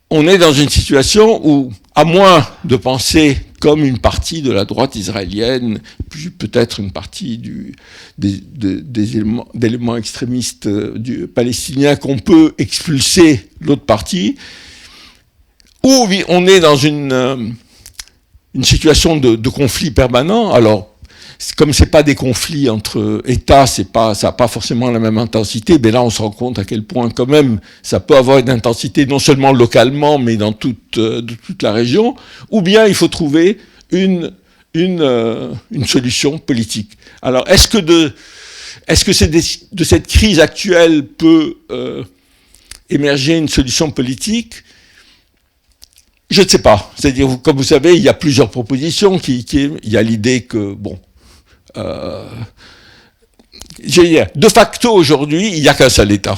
on est dans une situation où, à moins de penser comme une partie de la droite israélienne, puis peut-être une partie d'éléments extrémistes palestiniens qu'on peut expulser l'autre partie, où on est dans une situation de conflit permanent. Alors, comme c'est pas des conflits entre États, ça n'a pas forcément la même intensité, mais là on se rend compte à quel point quand même ça peut avoir une intensité non seulement localement, mais dans toute la région, ou bien il faut trouver une solution politique. Alors est-ce que de cette crise actuelle peut émerger une solution politique ? Je ne sais pas. C'est-à-dire, comme vous savez, il y a plusieurs propositions. Il y a l'idée que, bon, de facto aujourd'hui, il n'y a qu'un seul État.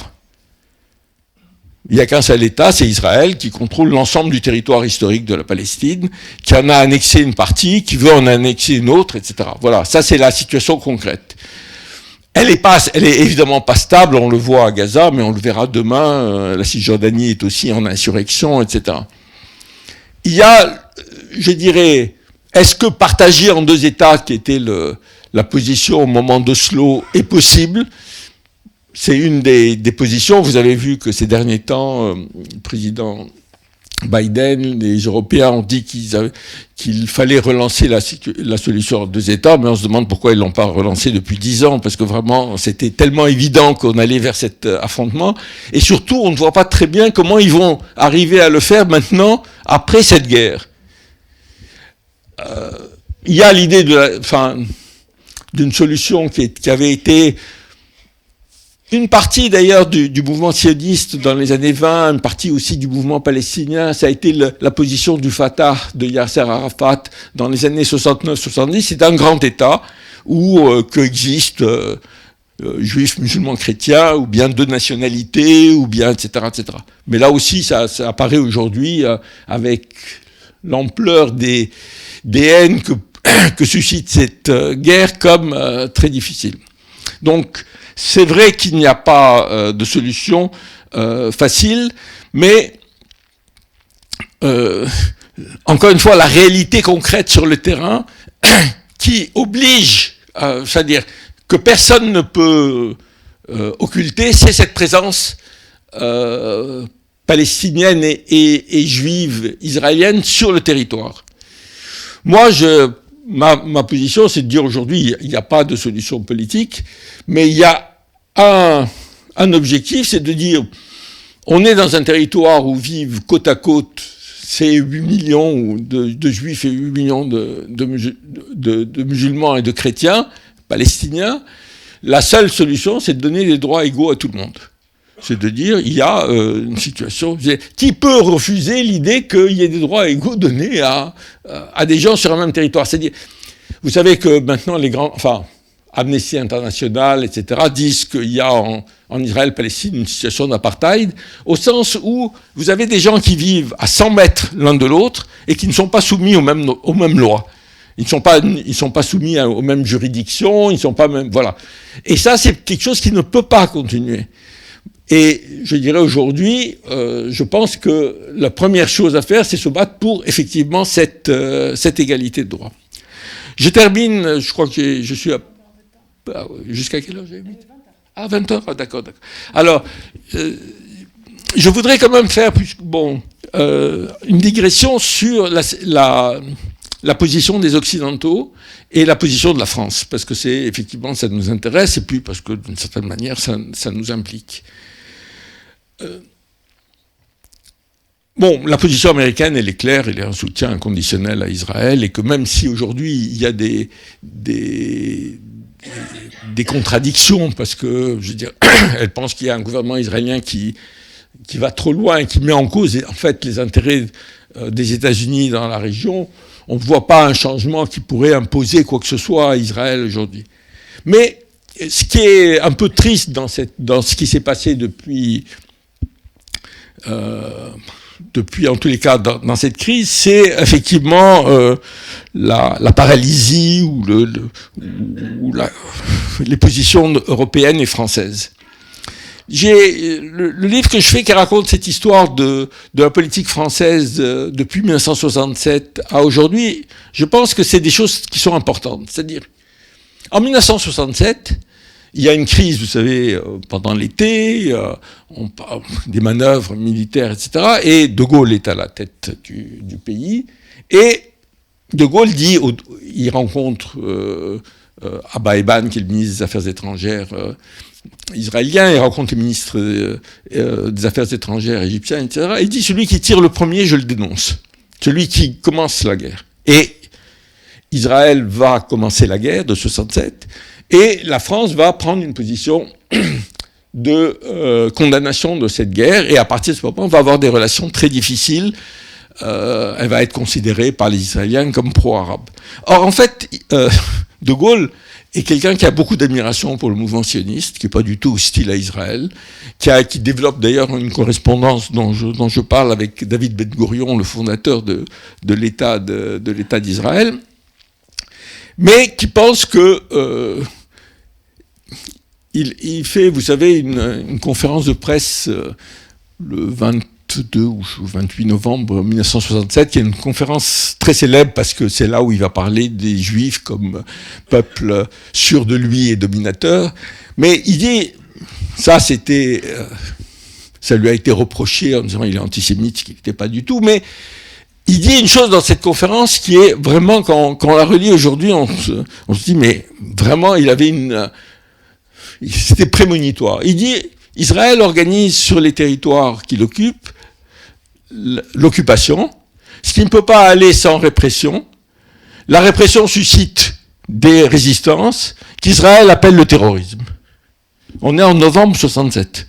Il n'y a qu'un seul État, c'est Israël, qui contrôle l'ensemble du territoire historique de la Palestine, qui en a annexé une partie, qui veut en annexer une autre, etc. Voilà, ça c'est la situation concrète. Elle est évidemment pas stable, on le voit à Gaza, mais on le verra demain, la Cisjordanie est aussi en insurrection, etc. Il y a, je dirais, est-ce que partager en deux États, qui était la position au moment d'Oslo, est possible ? C'est une des positions. Vous avez vu que ces derniers temps, le président Biden, les Européens ont dit qu'il fallait relancer la solution en deux États, mais on se demande pourquoi ils ne l'ont pas relancé depuis 10 ans, parce que vraiment, c'était tellement évident qu'on allait vers cet affrontement. Et surtout, on ne voit pas très bien comment ils vont arriver à le faire maintenant, après cette guerre. Il y a l'idée d'une solution qui avait été une partie d'ailleurs du mouvement sioniste dans les années 20, une partie aussi du mouvement palestinien, ça a été la position du Fatah, de Yasser Arafat, dans les années 69-70. C'est un grand État où coexistent juifs, musulmans, chrétiens, ou bien deux nationalités, ou bien, etc., etc. Mais là aussi, ça apparaît aujourd'hui avec l'ampleur des haines que suscite cette guerre comme très difficile. Donc, c'est vrai qu'il n'y a pas de solution facile, mais encore une fois, la réalité concrète sur le terrain qui oblige, c'est-à-dire que personne ne peut occulter, c'est cette présence palestinienne et juive israélienne sur le territoire. Moi, ma position, c'est de dire aujourd'hui, il n'y a pas de solution politique, mais il y a un objectif, c'est de dire, on est dans un territoire où vivent côte à côte ces 8 millions de juifs et 8 millions de musulmans et de chrétiens palestiniens. La seule solution, c'est de donner des droits égaux à tout le monde. C'est de dire, il y a une situation... Qui peut refuser l'idée qu'il y ait des droits égaux donnés à des gens sur un même territoire ? C'est-à-dire, vous savez que maintenant, Amnesty International, etc., disent qu'il y a en Israël-Palestine une situation d'apartheid, au sens où vous avez des gens qui vivent à 100 mètres l'un de l'autre et qui ne sont pas soumis aux mêmes lois. Ils ne sont pas soumis aux mêmes juridictions, ils ne sont pas même... Voilà. Et ça, c'est quelque chose qui ne peut pas continuer. Et je dirais aujourd'hui, je pense que la première chose à faire, c'est se battre pour effectivement cette égalité de droit. Je termine, je crois que je suis jusqu'à quelle heure j'ai mis ? 20 heures. Ah, d'accord. Alors, je voudrais quand même faire une digression sur la position des Occidentaux et la position de la France, parce que c'est effectivement ça nous intéresse, et puis parce que d'une certaine manière ça nous implique. La position américaine, elle est claire, elle est un soutien inconditionnel à Israël, et que même si aujourd'hui il y a des contradictions, parce que, je veux dire, elle pense qu'il y a un gouvernement israélien qui va trop loin et qui met en cause, en fait, les intérêts des États-Unis dans la région, on ne voit pas un changement qui pourrait imposer quoi que ce soit à Israël aujourd'hui. Mais ce qui est un peu triste dans ce qui s'est passé depuis en tous les cas dans cette crise, c'est effectivement la paralysie ou les positions européennes et françaises. J'ai le livre que je fais qui raconte cette histoire de la politique française depuis 1967 à aujourd'hui. Je pense que c'est des choses qui sont importantes. C'est-à-dire, en 1967, il y a une crise, vous savez, pendant l'été, on parle des manœuvres militaires, etc. Et De Gaulle est à la tête du pays. Et De Gaulle il rencontre Abba Eban, qui est le ministre des Affaires étrangères israélien, il rencontre le ministre des Affaires étrangères égyptien, etc. Et il dit, celui qui tire le premier, je le dénonce. Celui qui commence la guerre. Et Israël va commencer la guerre de 67, et la France va prendre une position de condamnation de cette guerre, et à partir de ce moment, on va avoir des relations très difficiles elle va être considérée par les Israéliens comme pro-arabe. Or, en fait, De Gaulle est quelqu'un qui a beaucoup d'admiration pour le mouvement sioniste, qui n'est pas du tout hostile à Israël, qui développe d'ailleurs une correspondance dont je parle avec David Ben-Gourion, le fondateur de l'État d'Israël, mais qui pense que il fait, vous savez, une conférence de presse le 22 ou 28 novembre 1967, qui est une conférence très célèbre parce que c'est là où il va parler des Juifs comme peuple sûr de lui et dominateur. Mais il dit, ça lui a été reproché en disant il est antisémite, ce qui n'était pas du tout, mais il dit une chose dans cette conférence qui est vraiment, quand on la relit aujourd'hui, on se dit, mais vraiment, c'était prémonitoire. Il dit, Israël organise sur les territoires qu'il occupe l'occupation, ce qui ne peut pas aller sans répression. La répression suscite des résistances qu'Israël appelle le terrorisme. On est en novembre 67.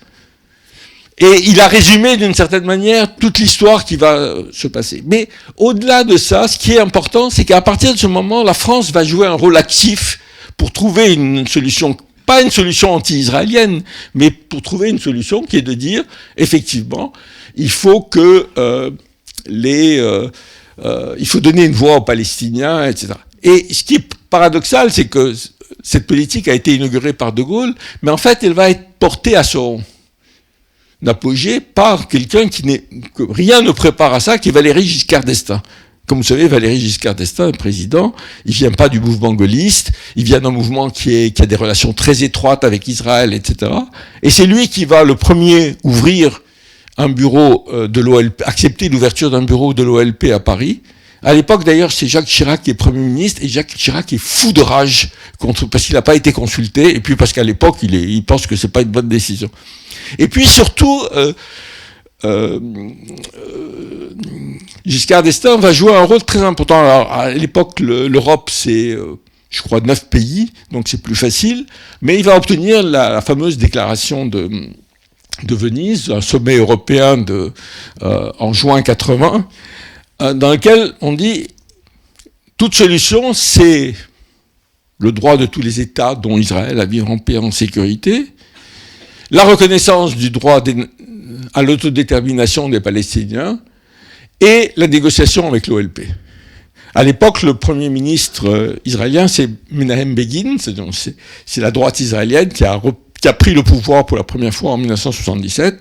Et il a résumé d'une certaine manière toute l'histoire qui va se passer. Mais au-delà de ça, ce qui est important, c'est qu'à partir de ce moment, la France va jouer un rôle actif pour trouver une solution, pas une solution anti-israélienne, mais pour trouver une solution qui est de dire, effectivement, il faut que il faut donner une voix aux Palestiniens, etc. Et ce qui est paradoxal, c'est que cette politique a été inaugurée par De Gaulle, mais en fait, elle va être portée à son apogée par quelqu'un que rien ne prépare à ça, qui est Valéry Giscard d'Estaing. Comme vous savez, Valéry Giscard d'Estaing, le président, il vient pas du mouvement gaulliste, il vient d'un mouvement qui a des relations très étroites avec Israël, etc. Et c'est lui qui va le premier ouvrir un bureau de l'OLP, accepter l'ouverture d'un bureau de l'OLP à Paris. À l'époque, d'ailleurs, c'est Jacques Chirac qui est Premier ministre, et Jacques Chirac est fou de rage parce qu'il n'a pas été consulté, et puis parce qu'à l'époque, il pense que c'est pas une bonne décision. Et puis surtout, Giscard d'Estaing va jouer un rôle très important. Alors, à l'époque, l'Europe, c'est, je crois, 9 pays, donc c'est plus facile, mais il va obtenir la fameuse déclaration de Venise, un sommet européen en juin 80, dans lequel on dit toute solution, c'est le droit de tous les États, dont Israël, à vivre en paix et en sécurité, la reconnaissance du droit à l'autodétermination des Palestiniens et la négociation avec l'OLP. À l'époque, le premier ministre israélien, c'est Menahem Begin, c'est la droite israélienne qui a pris le pouvoir pour la première fois en 1977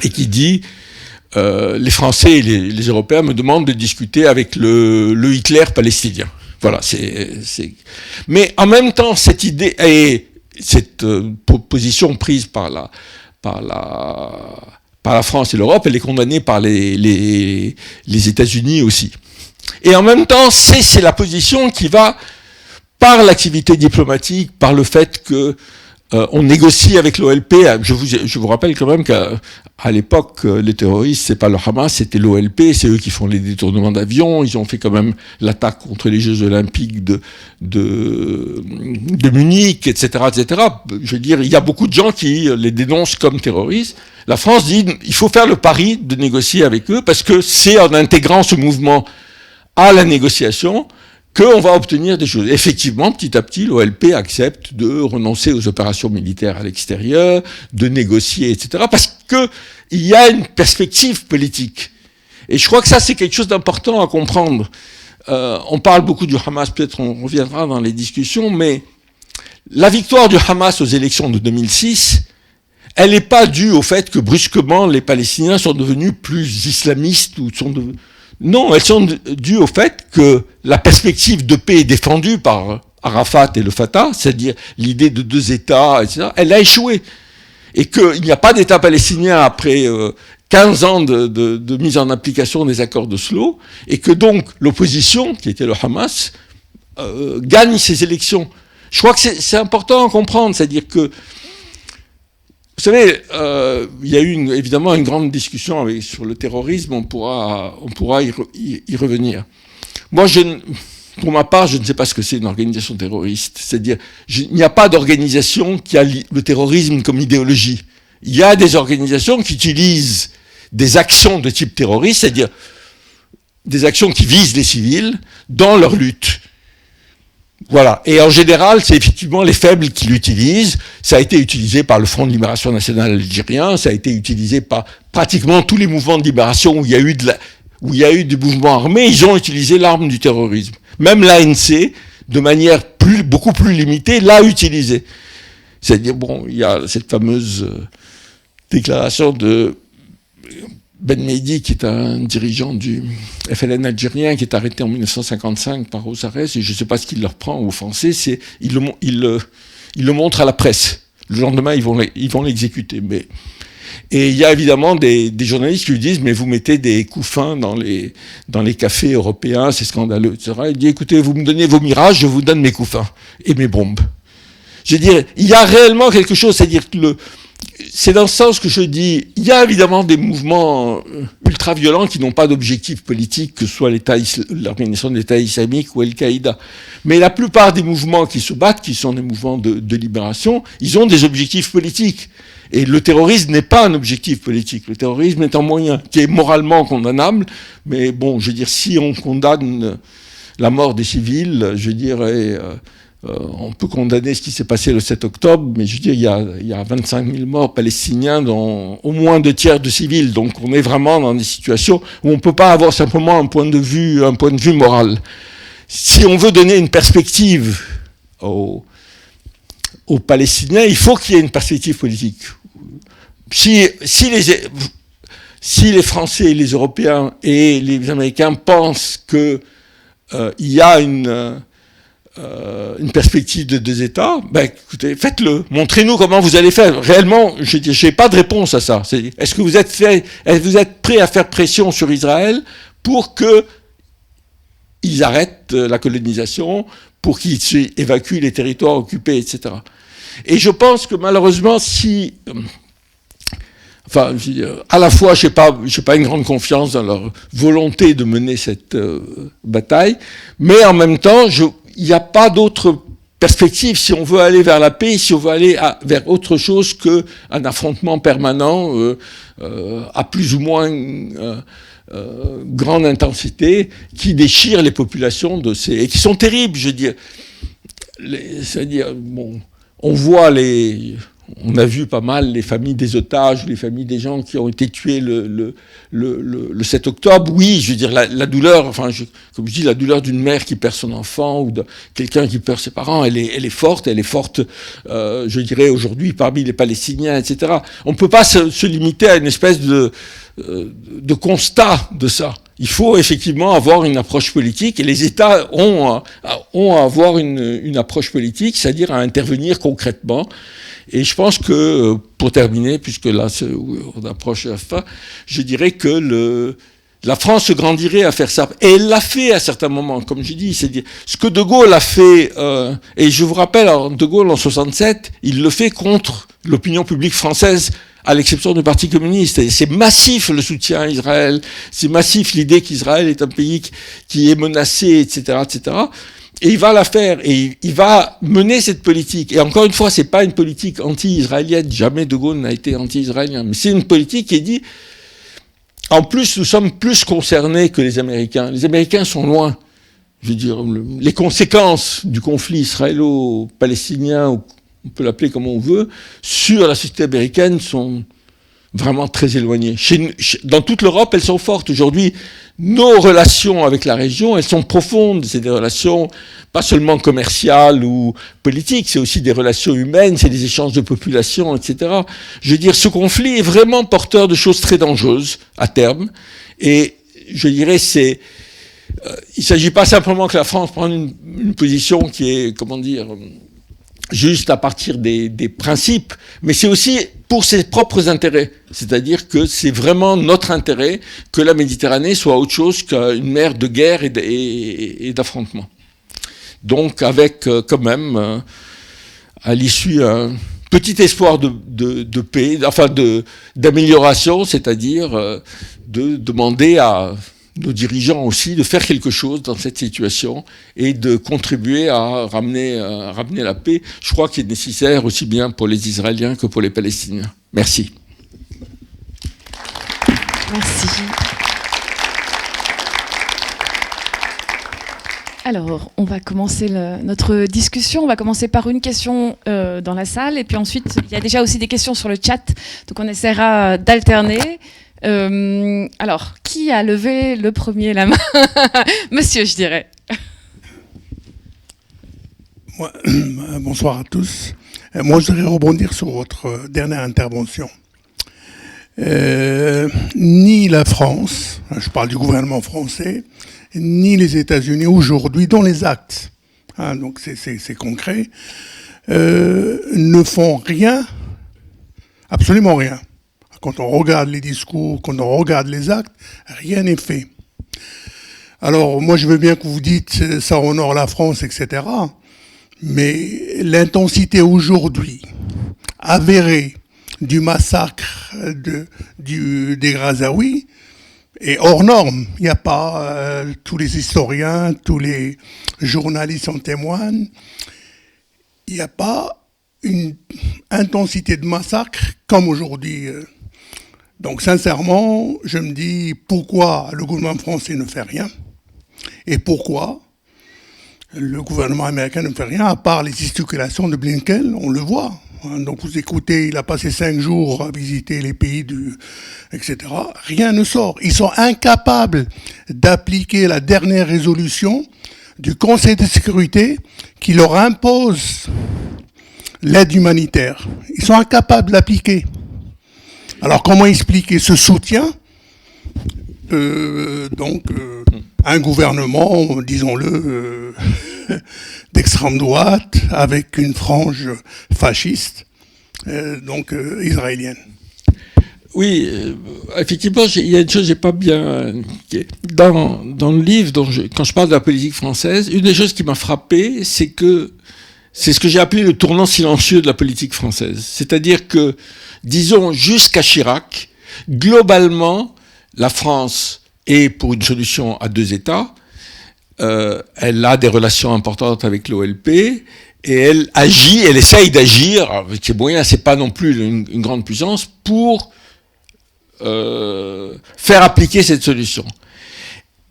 et qui dit les Français et les Européens me demandent de discuter avec le Hitler palestinien. Voilà, Mais en même temps, cette idée et cette position prise par la France et l'Europe, elle est condamnée par les États-Unis aussi. Et en même temps, c'est la position qui va, par l'activité diplomatique, par le fait que on négocie avec l'OLP. Je vous rappelle quand même qu'à l'époque, les terroristes, c'est pas le Hamas, c'était l'OLP, c'est eux qui font les détournements d'avions. Ils ont fait quand même l'attaque contre les Jeux Olympiques de Munich, etc., etc. Je veux dire, il y a beaucoup de gens qui les dénoncent comme terroristes. La France dit, il faut faire le pari de négocier avec eux parce que c'est en intégrant ce mouvement à la négociation qu'on va obtenir des choses. Effectivement, petit à petit, l'OLP accepte de renoncer aux opérations militaires à l'extérieur, de négocier, etc., parce qu'il y a une perspective politique. Et je crois que ça, c'est quelque chose d'important à comprendre. On parle beaucoup du Hamas, peut-être on reviendra dans les discussions, mais la victoire du Hamas aux élections de 2006, elle n'est pas due au fait que brusquement les Palestiniens sont devenus plus islamistes ou sont devenus... Non, elles sont dues au fait que la perspective de paix défendue par Arafat et le Fatah, c'est-à-dire l'idée de 2 États, etc., elle a échoué. Et qu'il n'y a pas d'État palestinien après 15 ans de mise en application des accords d'Oslo, et que donc l'opposition, qui était le Hamas, gagne ces élections. Je crois que c'est important à comprendre, c'est-à-dire que vous savez, il y a eu évidemment une grande discussion sur le terrorisme, on pourra y revenir. Moi, pour ma part, je ne sais pas ce que c'est une organisation terroriste. C'est-à-dire, il n'y a pas d'organisation qui a le terrorisme comme idéologie. Il y a des organisations qui utilisent des actions de type terroriste, c'est-à-dire des actions qui visent les civils dans leur lutte. Voilà. Et en général, c'est effectivement les faibles qui l'utilisent. Ça a été utilisé par le Front de Libération Nationale algérien, ça a été utilisé par pratiquement tous les mouvements de libération où il y a eu des mouvements armés, ils ont utilisé l'arme du terrorisme. Même l'ANC, de manière beaucoup plus limitée, l'a utilisé. C'est-à-dire, bon, il y a cette fameuse déclaration de Ben Meidi, qui est un dirigeant du FLN algérien, qui est arrêté en 1955 par Osares, et je ne sais pas ce qu'il leur prend aux Français, il le montre à la presse. Le lendemain, ils vont l'exécuter. Et il y a évidemment des journalistes qui lui disent « mais vous mettez des couffins dans les cafés européens, c'est scandaleux, etc. » Il dit « écoutez, vous me donnez vos mirages, je vous donne mes couffins et mes bombes. » Je veux dire, il y a réellement quelque chose, c'est-à-dire que c'est dans ce sens que je dis, il y a évidemment des mouvements ultra-violents qui n'ont pas d'objectif politique, que ce soit l'organisation de l'État islamique ou Al-Qaïda. Mais la plupart des mouvements qui se battent, qui sont des mouvements de libération, ils ont des objectifs politiques. Et le terrorisme n'est pas un objectif politique. Le terrorisme est un moyen qui est moralement condamnable. Mais bon, je veux dire, si on condamne la mort des civils, je dirais... on peut condamner ce qui s'est passé le 7 octobre, mais je veux dire, il y a 25 000 morts palestiniens, dont au moins 2 tiers de civils. Donc on est vraiment dans des situations où on ne peut pas avoir simplement un point de vue moral. Si on veut donner une perspective aux Palestiniens, il faut qu'il y ait une perspective politique. Si les Français, les Européens et les Américains pensent qu'il y a une perspective de 2 États, ben écoutez, faites-le. Montrez-nous comment vous allez faire. Réellement, je n'ai pas de réponse à ça. Est-ce que vous êtes prêts à faire pression sur Israël pour qu'ils arrêtent la colonisation, pour qu'ils évacuent les territoires occupés, etc. Et je pense que malheureusement, à la fois, je n'ai pas une grande confiance dans leur volonté de mener cette bataille, mais en même temps, il n'y a pas d'autre perspective si on veut aller vers la paix, si on veut aller vers autre chose qu'un affrontement permanent à plus ou moins grande intensité qui déchire les populations et qui sont terribles, je veux dire. C'est-à-dire, bon, on a vu pas mal les familles des otages, les familles des gens qui ont été tués le 7 octobre. Oui, je veux dire, la douleur, comme je dis, la douleur d'une mère qui perd son enfant ou de quelqu'un qui perd ses parents, elle est forte, je dirais, aujourd'hui, parmi les Palestiniens, etc. On ne peut pas se limiter à une espèce de constat de ça. Il faut effectivement avoir une approche politique, et les États ont à avoir une approche politique, c'est-à-dire à intervenir concrètement. Et je pense que, pour terminer, puisque là on approche la fin, je dirais que la France se grandirait à faire ça. Et elle l'a fait à certains moments, comme je dis. C'est-à-dire, ce que De Gaulle a fait, et je vous rappelle, alors, De Gaulle en 67, il le fait contre l'opinion publique française, à l'exception du Parti communiste. Et c'est massif le soutien à Israël, c'est massif l'idée qu'Israël est un pays qui est menacé, etc., etc. Et il va la faire, et il va mener cette politique. Et encore une fois, c'est pas une politique anti-israélienne. Jamais De Gaulle n'a été anti-israélien. Mais c'est une politique qui dit, en plus, nous sommes plus concernés que les Américains. Les Américains sont loin. Je veux dire, les conséquences du conflit israélo-palestinien, on peut l'appeler comme on veut, sur la société américaine sont vraiment très éloignées. Dans toute l'Europe, elles sont fortes. Aujourd'hui, nos relations avec la région, elles sont profondes. C'est des relations pas seulement commerciales ou politiques, c'est aussi des relations humaines, c'est des échanges de population, etc. Je veux dire, ce conflit est vraiment porteur de choses très dangereuses à terme. Et je dirais, il ne s'agit pas simplement que la France prenne une position qui est, comment dire, juste à partir des principes, mais c'est aussi pour ses propres intérêts. C'est-à-dire que c'est vraiment notre intérêt que la Méditerranée soit autre chose qu'une mer de guerre et d'affrontement. Donc avec quand même, à l'issue, un petit espoir de paix, enfin d'amélioration, c'est-à-dire de demander à nos dirigeants aussi de faire quelque chose dans cette situation et de contribuer à ramener la paix. Je crois qu'il est nécessaire aussi bien pour les Israéliens que pour les Palestiniens. Merci. Merci. Alors, on va commencer notre discussion. On va commencer par une question dans la salle, et puis ensuite, il y a déjà aussi des questions sur le chat, donc on essaiera d'alterner. Alors, qui a levé le premier la main? Monsieur, je dirais. Bonsoir à tous. Moi, je voudrais rebondir sur votre dernière intervention. Ni la France, je parle du gouvernement français, ni les États-Unis aujourd'hui, dans les actes, donc c'est concret, ne font rien, absolument rien. Quand on regarde les discours, quand on regarde les actes, rien n'est fait. Alors, moi, je veux bien que vous dites ça honore la France, etc. Mais l'intensité aujourd'hui, avérée, du massacre des Gazaouis est hors norme. Il n'y a pas, tous les historiens, tous les journalistes en témoignent, il n'y a pas une intensité de massacre comme aujourd'hui. Donc sincèrement, je me dis pourquoi le gouvernement français ne fait rien et pourquoi le gouvernement américain ne fait rien à part les gesticulations de Blinken, on le voit. Donc vous écoutez, il a passé 5 jours à visiter les pays etc. Rien ne sort. Ils sont incapables d'appliquer la dernière résolution du Conseil de sécurité qui leur impose l'aide humanitaire. Ils sont incapables de l'appliquer. Alors comment expliquer ce soutien un gouvernement, disons-le, d'extrême droite, avec une frange fasciste, israélienne. Oui, effectivement, il y a une chose que j'ai pas bien... Dans le livre, quand je parle de la politique française, une des choses qui m'a frappé, c'est ce que j'ai appelé le tournant silencieux de la politique française. C'est-à-dire que, disons, jusqu'à Chirac, globalement, la France est pour une solution à 2 États. Elle a des relations importantes avec l'OLP et elle agit, elle essaye d'agir, avec ses moyens, c'est pas non plus une grande puissance, pour faire appliquer cette solution.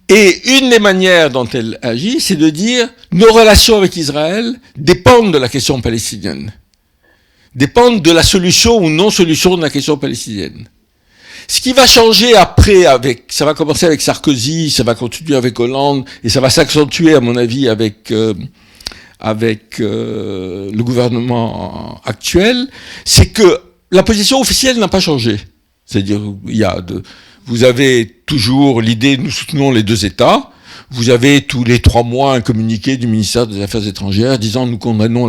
Et une des manières dont elle agit, c'est de dire nos relations avec Israël dépendent de la question palestinienne, dépendent de la solution ou non-solution de la question palestinienne. Ce qui va changer après, ça va commencer avec Sarkozy, ça va continuer avec Hollande, et ça va s'accentuer, à mon avis, avec le gouvernement actuel, c'est que la position officielle n'a pas changé. C'est-à-dire, vous avez toujours l'idée, nous soutenons les 2 États, vous avez tous les 3 mois un communiqué du ministère des Affaires étrangères disant nous condamnons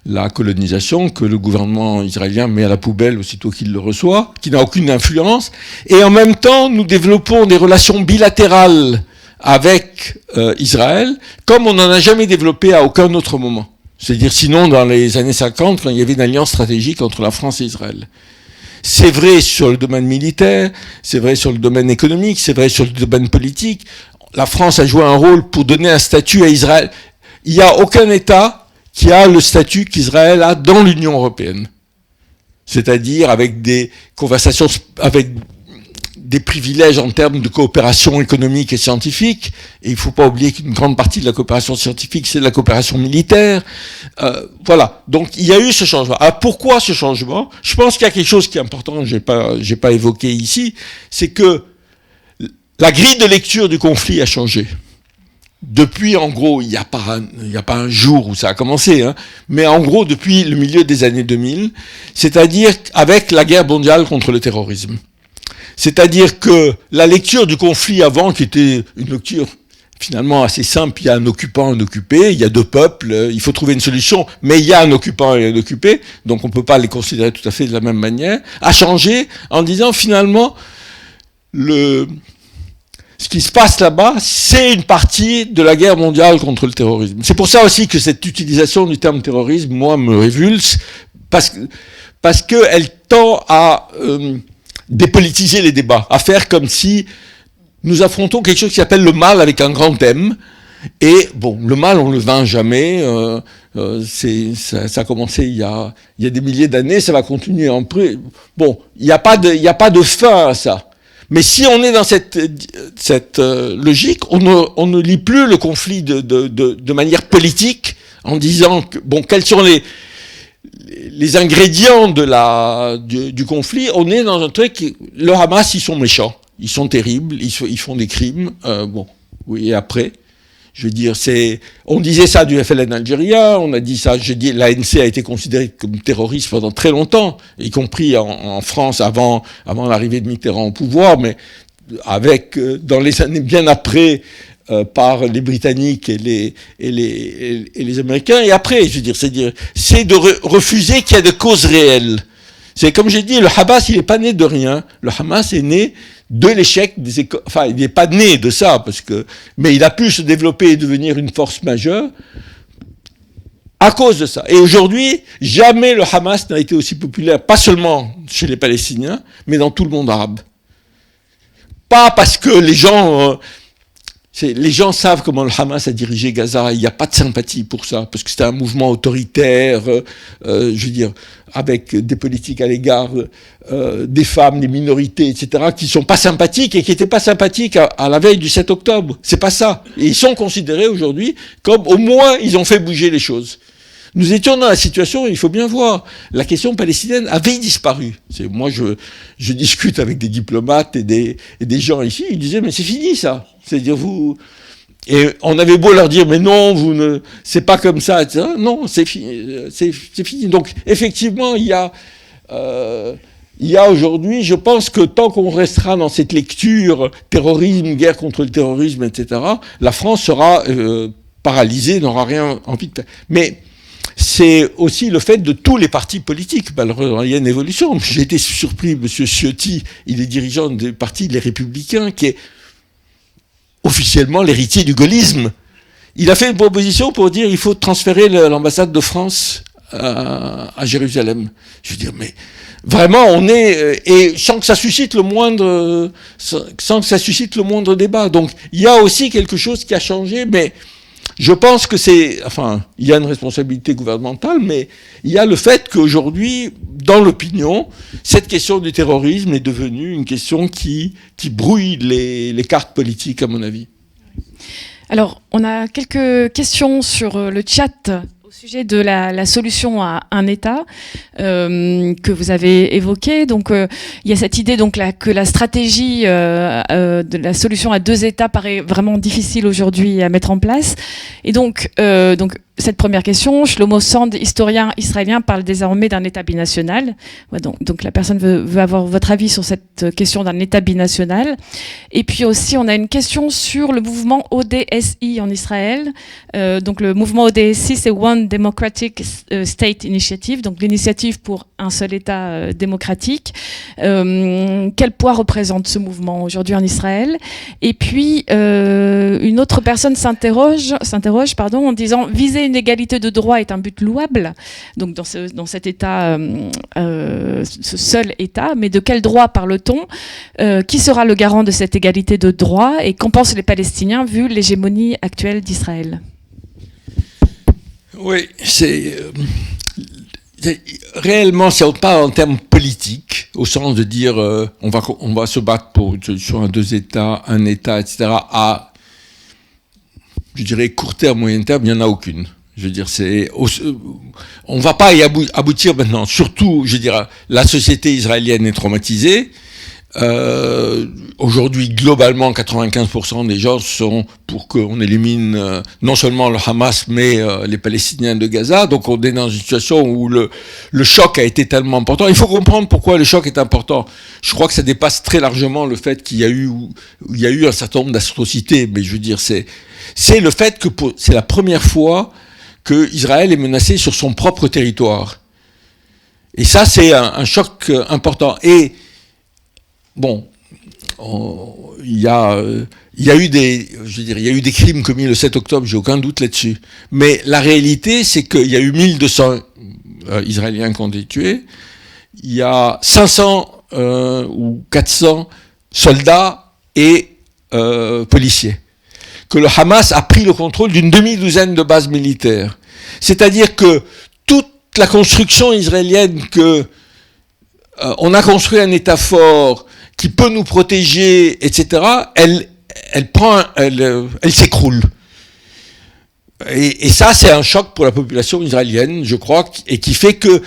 la colonisation, que le gouvernement israélien met à la poubelle aussitôt qu'il le reçoit, qui n'a aucune influence, et en même temps, nous développons des relations bilatérales avec Israël, comme on n'en a jamais développé à aucun autre moment. C'est-à-dire, sinon, dans les années 50, quand il y avait une alliance stratégique entre la France et Israël. C'est vrai sur le domaine militaire, c'est vrai sur le domaine économique, c'est vrai sur le domaine politique. La France a joué un rôle pour donner un statut à Israël. Il n'y a aucun État qui a le statut qu'Israël a dans l'Union européenne. C'est-à-dire avec des conversations, avec des privilèges en termes de coopération économique et scientifique. Et il ne faut pas oublier qu'une grande partie de la coopération scientifique, c'est de la coopération militaire. Voilà. Donc, il y a eu ce changement. Alors, pourquoi ce changement? Je pense qu'il y a quelque chose qui est important, j'ai pas évoqué ici, c'est que la grille de lecture du conflit a changé. Depuis, en gros, il n'y a pas un jour où ça a commencé, mais en gros, depuis le milieu des années 2000, c'est-à-dire avec la guerre mondiale contre le terrorisme. C'est-à-dire que la lecture du conflit avant, qui était une lecture finalement assez simple, il y a un occupant, un occupé, il y a 2 peuples, il faut trouver une solution, mais il y a un occupant et un occupé, donc on ne peut pas les considérer tout à fait de la même manière, a changé en disant finalement, ce qui se passe là-bas, c'est une partie de la guerre mondiale contre le terrorisme. C'est pour ça aussi que cette utilisation du terme terrorisme, moi, me révulse, parce qu'elle tend à dépolitiser les débats, à faire comme si nous affrontons quelque chose qui s'appelle le mal avec un grand M. Et bon, le mal, on le vainc jamais. Ça a commencé il y a des milliers d'années, ça va continuer après. Bon, il n'y a pas de fin à ça. Mais si on est dans cette logique, on ne lit plus le conflit de manière politique en disant que, bon, quels sont les ingrédients du conflit. On est dans un truc, le Hamas, ils sont méchants, ils sont terribles, ils font des crimes, bon, oui, et après, je veux dire, on disait ça du FLN algérien, on a dit ça, l'ANC a été considéré comme terroriste pendant très longtemps, y compris en France avant l'arrivée de Mitterrand au pouvoir, mais dans les années bien après, par les Britanniques et les Américains, et après, je veux dire, c'est de refuser qu'il y a de causes réelles. C'est comme j'ai dit, le Hamas, il n'est pas né de rien. Le Hamas est né de l'échec des écoles. Enfin, il n'est pas né de ça, mais il a pu se développer et devenir une force majeure à cause de ça. Et aujourd'hui, jamais le Hamas n'a été aussi populaire, pas seulement chez les Palestiniens, mais dans tout le monde arabe. Pas parce que les gens savent comment le Hamas a dirigé Gaza, il n'y a pas de sympathie pour ça, parce que c'était un mouvement autoritaire, je veux dire, avec des politiques à l'égard des femmes, des minorités, etc., qui ne sont pas sympathiques et qui n'étaient pas sympathiques à la veille du 7 octobre. C'est pas ça. Et ils sont considérés aujourd'hui comme, au moins, ils ont fait bouger les choses. Nous étions dans la situation, il faut bien voir, la question palestinienne avait disparu. Moi, je discute avec des diplomates et des gens ici, ils disaient, mais c'est fini ça. C'est-à-dire, et on avait beau leur dire, mais non, c'est pas comme ça, etc. Non, c'est fini. Donc, effectivement, il y a aujourd'hui, je pense que tant qu'on restera dans cette lecture terrorisme, guerre contre le terrorisme, etc., la France sera paralysée, n'aura rien envie de faire. Mais c'est aussi le fait de tous les partis politiques. Malheureusement, il y a une évolution. J'ai été surpris, M. Ciotti, il est dirigeant du parti Les Républicains, qui est officiellement l'héritier du gaullisme. Il a fait une proposition pour dire qu'il faut transférer l'ambassade de France à Jérusalem. Je veux dire, mais vraiment, on est... et sans que ça suscite le moindre débat. Donc, il y a aussi quelque chose qui a changé, mais... Je pense que il y a une responsabilité gouvernementale, mais il y a le fait qu'aujourd'hui, dans l'opinion, cette question du terrorisme est devenue une question qui brouille les cartes politiques, à mon avis. Alors, on a quelques questions sur le chat au sujet de la solution à un État que vous avez évoqué. Donc, il y a cette idée que la stratégie de la solution à deux États paraît vraiment difficile aujourd'hui à mettre en place. Et donc cette première question, Shlomo Sand, historien israélien, parle désormais d'un État binational. Ouais, donc la personne veut avoir votre avis sur cette question d'un État binational. Et puis aussi, on a une question sur le mouvement ODSI en Israël. Donc le mouvement ODSI, c'est One Democratic State Initiative, donc l'initiative pour un seul État démocratique. Quel poids représente ce mouvement aujourd'hui en Israël? Et puis, une autre personne s'interroge, en disant viser une égalité de droit est un but louable, donc dans cet État, ce seul État, mais de quel droit parle-t-on? Qui sera le garant de cette égalité de droit et qu'en pensent les Palestiniens vu l'hégémonie actuelle d'Israël? Oui, réellement, si on parle en termes politiques, au sens de dire on va se battre sur un deux États, un État, etc., je dirais court terme, moyen terme, il n'y en a aucune. Je veux dire, on va pas y aboutir maintenant. Surtout, je dirais, la société israélienne est traumatisée. Aujourd'hui, globalement, 95% des gens sont pour qu'on élimine non seulement le Hamas, mais les Palestiniens de Gaza. Donc, on est dans une situation où le choc a été tellement important. Il faut comprendre pourquoi le choc est important. Je crois que ça dépasse très largement le fait qu'il y a eu un certain nombre d'atrocités. Mais je veux dire, c'est le fait que c'est la première fois que Israël est menacé sur son propre territoire. Et ça, c'est un choc important. Et bon, il y a eu des crimes commis le 7 octobre, j'ai aucun doute là-dessus. Mais la réalité, c'est qu'il y a eu 1200 Israéliens qui ont été tués. Il y a 500 ou 400 soldats et policiers. Que le Hamas a pris le contrôle d'une demi-douzaine de bases militaires. C'est-à-dire que toute la construction israélienne que on a construit un État fort qui peut nous protéger, etc., elle s'écroule. Et ça, c'est un choc pour la population israélienne, je crois, et qui fait que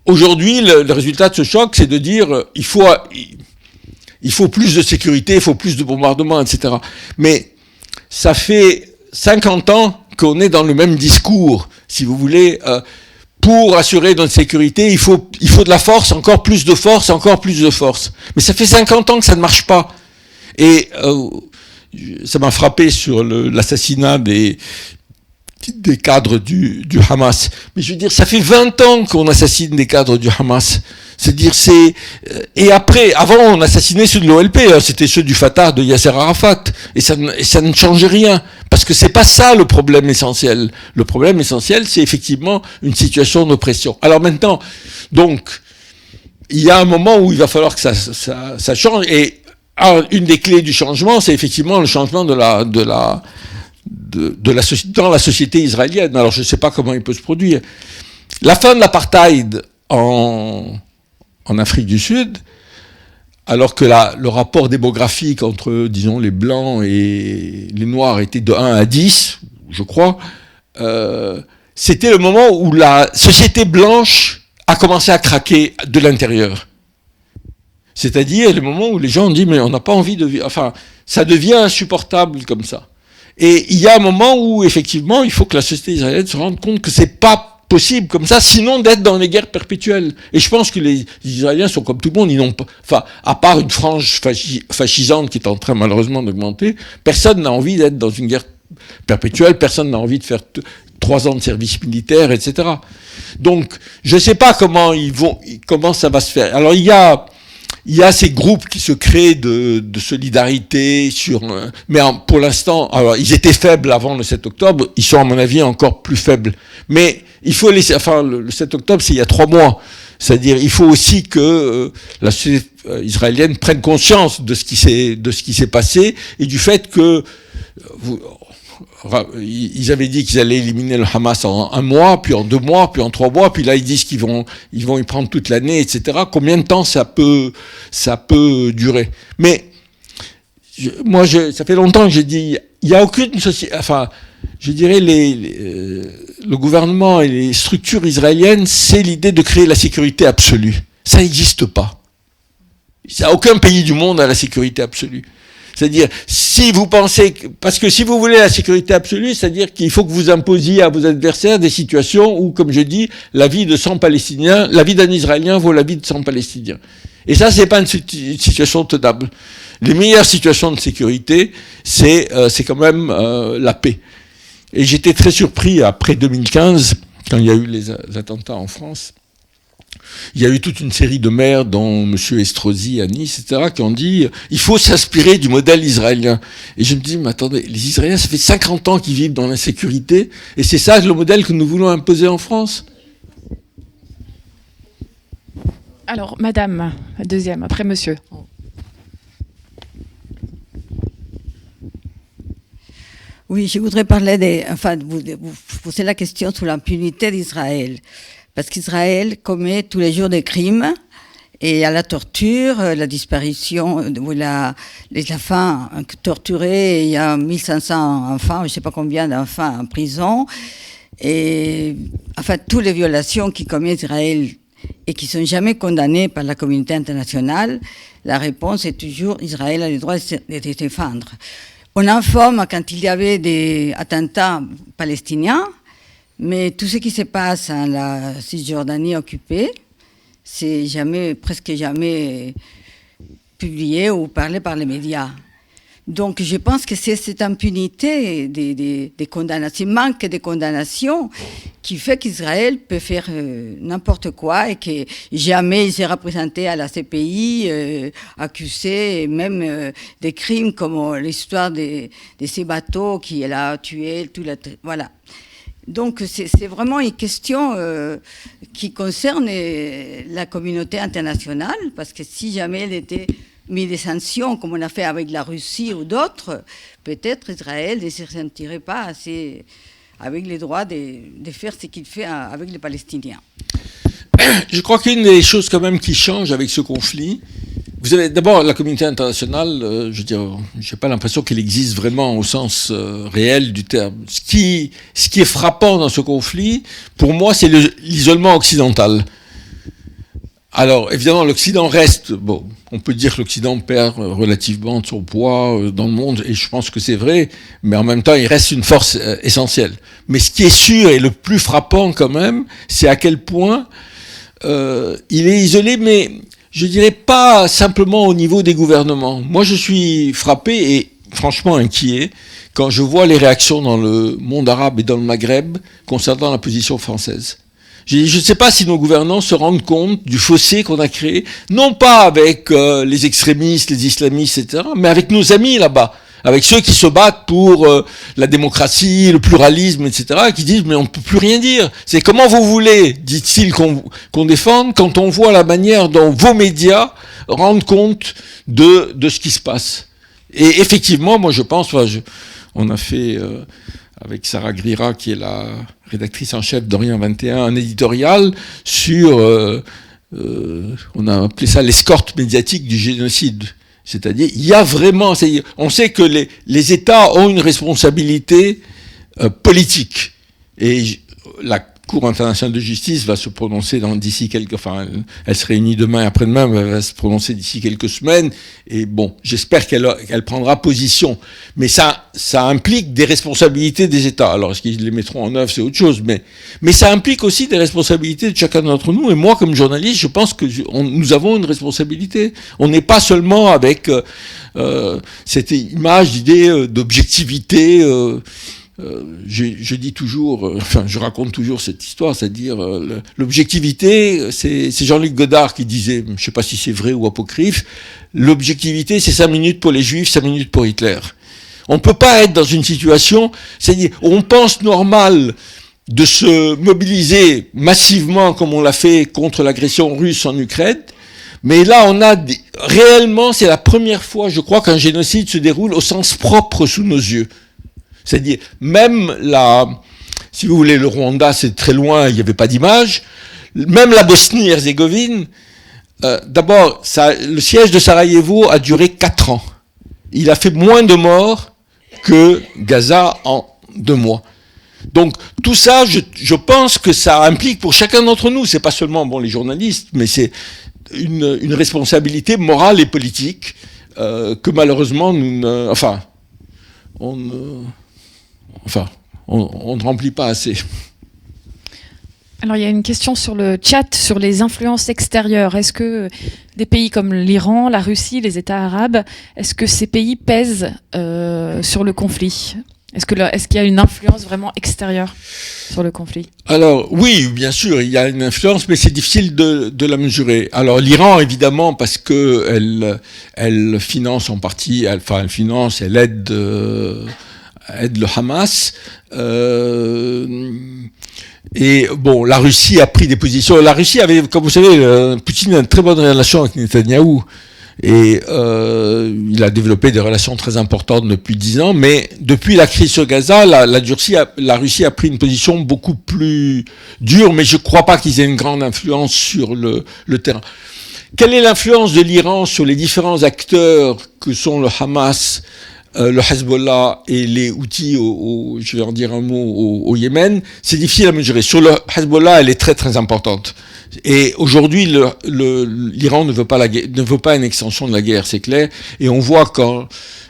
aujourd'hui, le résultat de ce choc, c'est de dire il faut plus de sécurité, il faut plus de bombardements, etc. Mais ça fait 50 ans qu'on est dans le même discours, si vous voulez. Pour assurer notre sécurité, il faut de la force, encore plus de force, encore plus de force. Mais ça fait 50 ans que ça ne marche pas. Et ça m'a frappé sur l'assassinat des cadres du Hamas. Mais je veux dire, ça fait 20 ans qu'on assassine des cadres du Hamas. C'est-à-dire, et après, avant, on assassinait ceux de l'OLP, hein, c'était ceux du Fatah, de Yasser Arafat. Et ça ne changeait rien. Parce que c'est pas ça le problème essentiel. Le problème essentiel, c'est effectivement une situation d'oppression. Alors maintenant, donc, il y a un moment où il va falloir que ça change. Et une des clés du changement, c'est effectivement le changement dans la société israélienne. Alors je ne sais pas comment il peut se produire. La fin de l'apartheid en Afrique du Sud, alors que le rapport démographique entre, disons, les Blancs et les Noirs était de 1 à 10, je crois, c'était le moment où la société blanche a commencé à craquer de l'intérieur. C'est-à-dire le moment où les gens ont dit « mais on n'a pas envie de vivre », enfin, ça devient insupportable comme ça. Et il y a un moment où, effectivement, il faut que la société israélienne se rende compte que c'est pas possible comme ça, sinon d'être dans les guerres perpétuelles. Et je pense que les Israéliens sont comme tout le monde, ils n'ont pas, enfin, à part une frange fascisante qui est en train malheureusement d'augmenter, personne n'a envie d'être dans une guerre perpétuelle, personne n'a envie de faire 3 ans de service militaire, etc. Donc, je ne sais pas comment ça va se faire. Alors, il y a ces groupes qui se créent de solidarité mais pour l'instant, alors ils étaient faibles avant le 7 octobre, ils sont à mon avis encore plus faibles. Mais il faut le 7 octobre, c'est il y a 3 mois. C'est-à-dire, il faut aussi que la société israélienne prenne conscience de ce qui s'est passé et du fait que ils avaient dit qu'ils allaient éliminer le Hamas en 1 mois, puis en 2 mois, puis en 3 mois, puis là ils disent qu'ils vont y prendre toute l'année, etc. Combien de temps ça peut durer? Mais ça fait longtemps que j'ai dit, il n'y a aucune société, enfin, je dirais le gouvernement et les structures israéliennes, c'est l'idée de créer la sécurité absolue. Ça n'existe pas. Aucun pays du monde a la sécurité absolue. C'est-à-dire, si vous pensez, parce que si vous voulez la sécurité absolue, c'est-à-dire qu'il faut que vous imposiez à vos adversaires des situations où, comme je dis, la vie de 100 Palestiniens, la vie d'un Israélien vaut la vie de 100 Palestiniens. Et ça, c'est pas une situation tenable. Les meilleures situations de sécurité, c'est quand même la paix. Et j'étais très surpris après 2015, quand il y a eu les attentats en France. Il y a eu toute une série de maires, dont M. Estrosi à Nice, etc., qui ont dit il faut s'inspirer du modèle israélien. Et je me dis, mais attendez, les Israéliens, ça fait 50 ans qu'ils vivent dans l'insécurité, et c'est ça le modèle que nous voulons imposer en France? Alors, madame, la deuxième, après monsieur. Oui, je voudrais parler vous posez la question sur l'impunité d'Israël. Parce qu'Israël commet tous les jours des crimes, et il y a la torture, la disparition, les enfants torturés, il y a 1500 enfants, je ne sais pas combien d'enfants en prison, et enfin, toutes les violations qui commet Israël et qui ne sont jamais condamnées par la communauté internationale, la réponse est toujours Israël a le droit de se défendre. On informe quand il y avait des attentats palestiniens, mais tout ce qui se passe en la Cisjordanie occupée, c'est presque jamais publié ou parlé par les médias. Donc je pense que c'est cette impunité des condamnations, manque de condamnation qui fait qu'Israël peut faire n'importe quoi et que jamais il sera présenté à la CPI, accusé même des crimes comme l'histoire de ces bateaux qu'il a tués, voilà. Donc c'est vraiment une question qui concerne la communauté internationale, parce que si jamais elle était mise des sanctions, comme on a fait avec la Russie ou d'autres, peut-être Israël ne se sentirait pas assez avec les droits de faire ce qu'il fait avec les Palestiniens. Je crois qu'une des choses quand même qui change avec ce conflit, vous avez d'abord la communauté internationale, je veux dire, j'ai pas l'impression qu'elle existe vraiment au sens réel du terme. Ce qui est frappant dans ce conflit, pour moi, c'est l'isolement occidental. Alors, évidemment, l'Occident reste, bon, on peut dire que l'Occident perd relativement de son poids dans le monde, et je pense que c'est vrai, mais en même temps, il reste une force essentielle. Mais ce qui est sûr et le plus frappant quand même, c'est à quel point il est isolé, mais je dirais pas simplement au niveau des gouvernements. Moi, je suis frappé et franchement inquiet quand je vois les réactions dans le monde arabe et dans le Maghreb concernant la position française. Je ne sais pas si nos gouvernants se rendent compte du fossé qu'on a créé, non pas avec les extrémistes, les islamistes, etc., mais avec nos amis là-bas, avec ceux qui se battent pour la démocratie, le pluralisme, etc., et qui disent « mais on ne peut plus rien dire ». C'est comment vous voulez, dit-il, qu'on défende quand on voit la manière dont vos médias rendent compte de ce qui se passe. Et effectivement, moi je pense, on a fait... avec Sarah Grira, qui est la rédactrice en chef d'Orient 21, un éditorial sur, on a appelé ça l'escorte médiatique du génocide. C'est-à-dire, il y a vraiment, on sait que les États ont une responsabilité politique. Et la Cour internationale de justice va se prononcer elle se réunit demain et après-demain, elle va se prononcer d'ici quelques semaines. Et bon, j'espère qu'elle prendra position. Mais ça implique des responsabilités des États. Alors, est-ce qu'ils les mettront en œuvre, c'est autre chose. Mais ça implique aussi des responsabilités de chacun d'entre nous. Et moi, comme journaliste, je pense que nous avons une responsabilité. On n'est pas seulement avec cette image d'idée d'objectivité. Je dis toujours, je raconte toujours cette histoire, c'est-à-dire l'objectivité, c'est Jean-Luc Godard qui disait, je ne sais pas si c'est vrai ou apocryphe, l'objectivité c'est 5 minutes pour les Juifs, 5 minutes pour Hitler. On ne peut pas être dans une situation, c'est-à-dire on pense normal de se mobiliser massivement comme on l'a fait contre l'agression russe en Ukraine, mais là on a réellement, c'est la première fois, je crois, qu'un génocide se déroule au sens propre sous nos yeux. C'est-à-dire, même si vous voulez, le Rwanda, c'est très loin, il n'y avait pas d'image. Même la Bosnie-Herzégovine, d'abord, le siège de Sarajevo a duré 4 ans. Il a fait moins de morts que Gaza en 2 mois. Donc, tout ça, je pense que ça implique pour chacun d'entre nous, c'est pas seulement, les journalistes, mais c'est une responsabilité morale et politique, que malheureusement, on ne remplit pas assez. Alors, il y a une question sur le chat, sur les influences extérieures. Est-ce que des pays comme l'Iran, la Russie, les États arabes, est-ce que ces pays pèsent sur le conflit ? Est-ce qu'il y a une influence vraiment extérieure sur le conflit ? Alors, oui, bien sûr, il y a une influence, mais c'est difficile de la mesurer. Alors, l'Iran, évidemment, parce que elle finance en partie, elle aide le Hamas. Et bon, la Russie a pris des positions. La Russie avait, comme vous savez, Poutine a une très bonne relation avec Netanyahou. Et il a développé des relations très importantes depuis 10 ans. Mais depuis la crise sur Gaza, la Russie a pris une position beaucoup plus dure. Mais je ne crois pas qu'ils aient une grande influence sur le terrain. Quelle est l'influence de l'Iran sur les différents acteurs que sont le Hamas, le Hezbollah et les Houthis, je vais en dire un mot, au Yémen? C'est difficile à mesurer. Sur le Hezbollah, elle est très très importante. Et aujourd'hui, l'Iran ne veut pas une extension de la guerre, c'est clair. Et on voit quand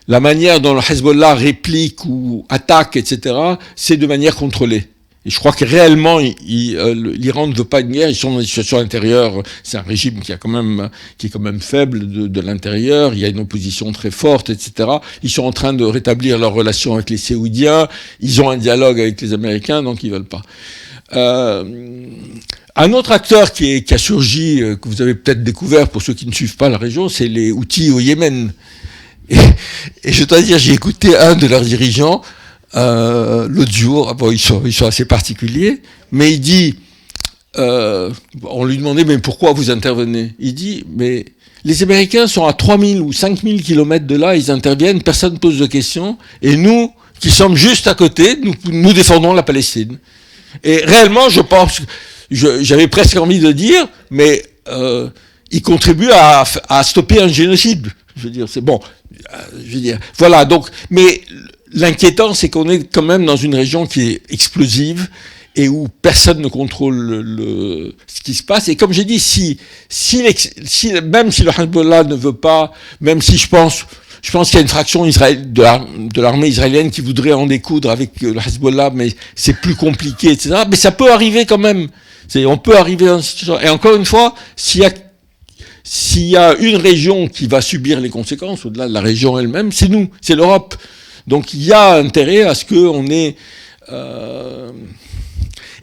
la manière dont le Hezbollah réplique ou attaque, etc., c'est de manière contrôlée. Et je crois que réellement, l'Iran ne veut pas une guerre. Ils sont dans une situation intérieure. C'est un régime qui est quand même faible de l'intérieur. Il y a une opposition très forte, etc. Ils sont en train de rétablir leurs relations avec les Saoudiens. Ils ont un dialogue avec les Américains, donc ils veulent pas. Un autre acteur qui a surgi, que vous avez peut-être découvert pour ceux qui ne suivent pas la région, c'est les Houthis au Yémen. Et je dois dire, j'ai écouté un de leurs dirigeants l'autre jour. Bon, ils sont assez particuliers, mais il dit, on lui demandait, mais pourquoi vous intervenez? Il dit, mais les Américains sont à 3000 ou 5000 kilomètres de là, ils interviennent, personne ne pose de questions, et nous, qui sommes juste à côté, nous défendons la Palestine. Et réellement, je pense, j'avais presque envie de dire, mais il contribue à stopper un génocide. Je veux dire, c'est bon. Je veux dire, voilà. Donc, mais l'inquiétant, c'est qu'on est quand même dans une région qui est explosive et où personne ne contrôle ce qui se passe. Et comme j'ai dit, même si le Hezbollah ne veut pas, même si je pense qu'il y a une fraction de l'armée israélienne qui voudrait en découdre avec le Hezbollah, mais c'est plus compliqué, etc. Mais ça peut arriver quand même. On peut arriver dans une situation. Et encore une fois, s'il y a une région qui va subir les conséquences, au-delà de la région elle-même, c'est nous, c'est l'Europe. Donc il y a intérêt à ce qu'on ait...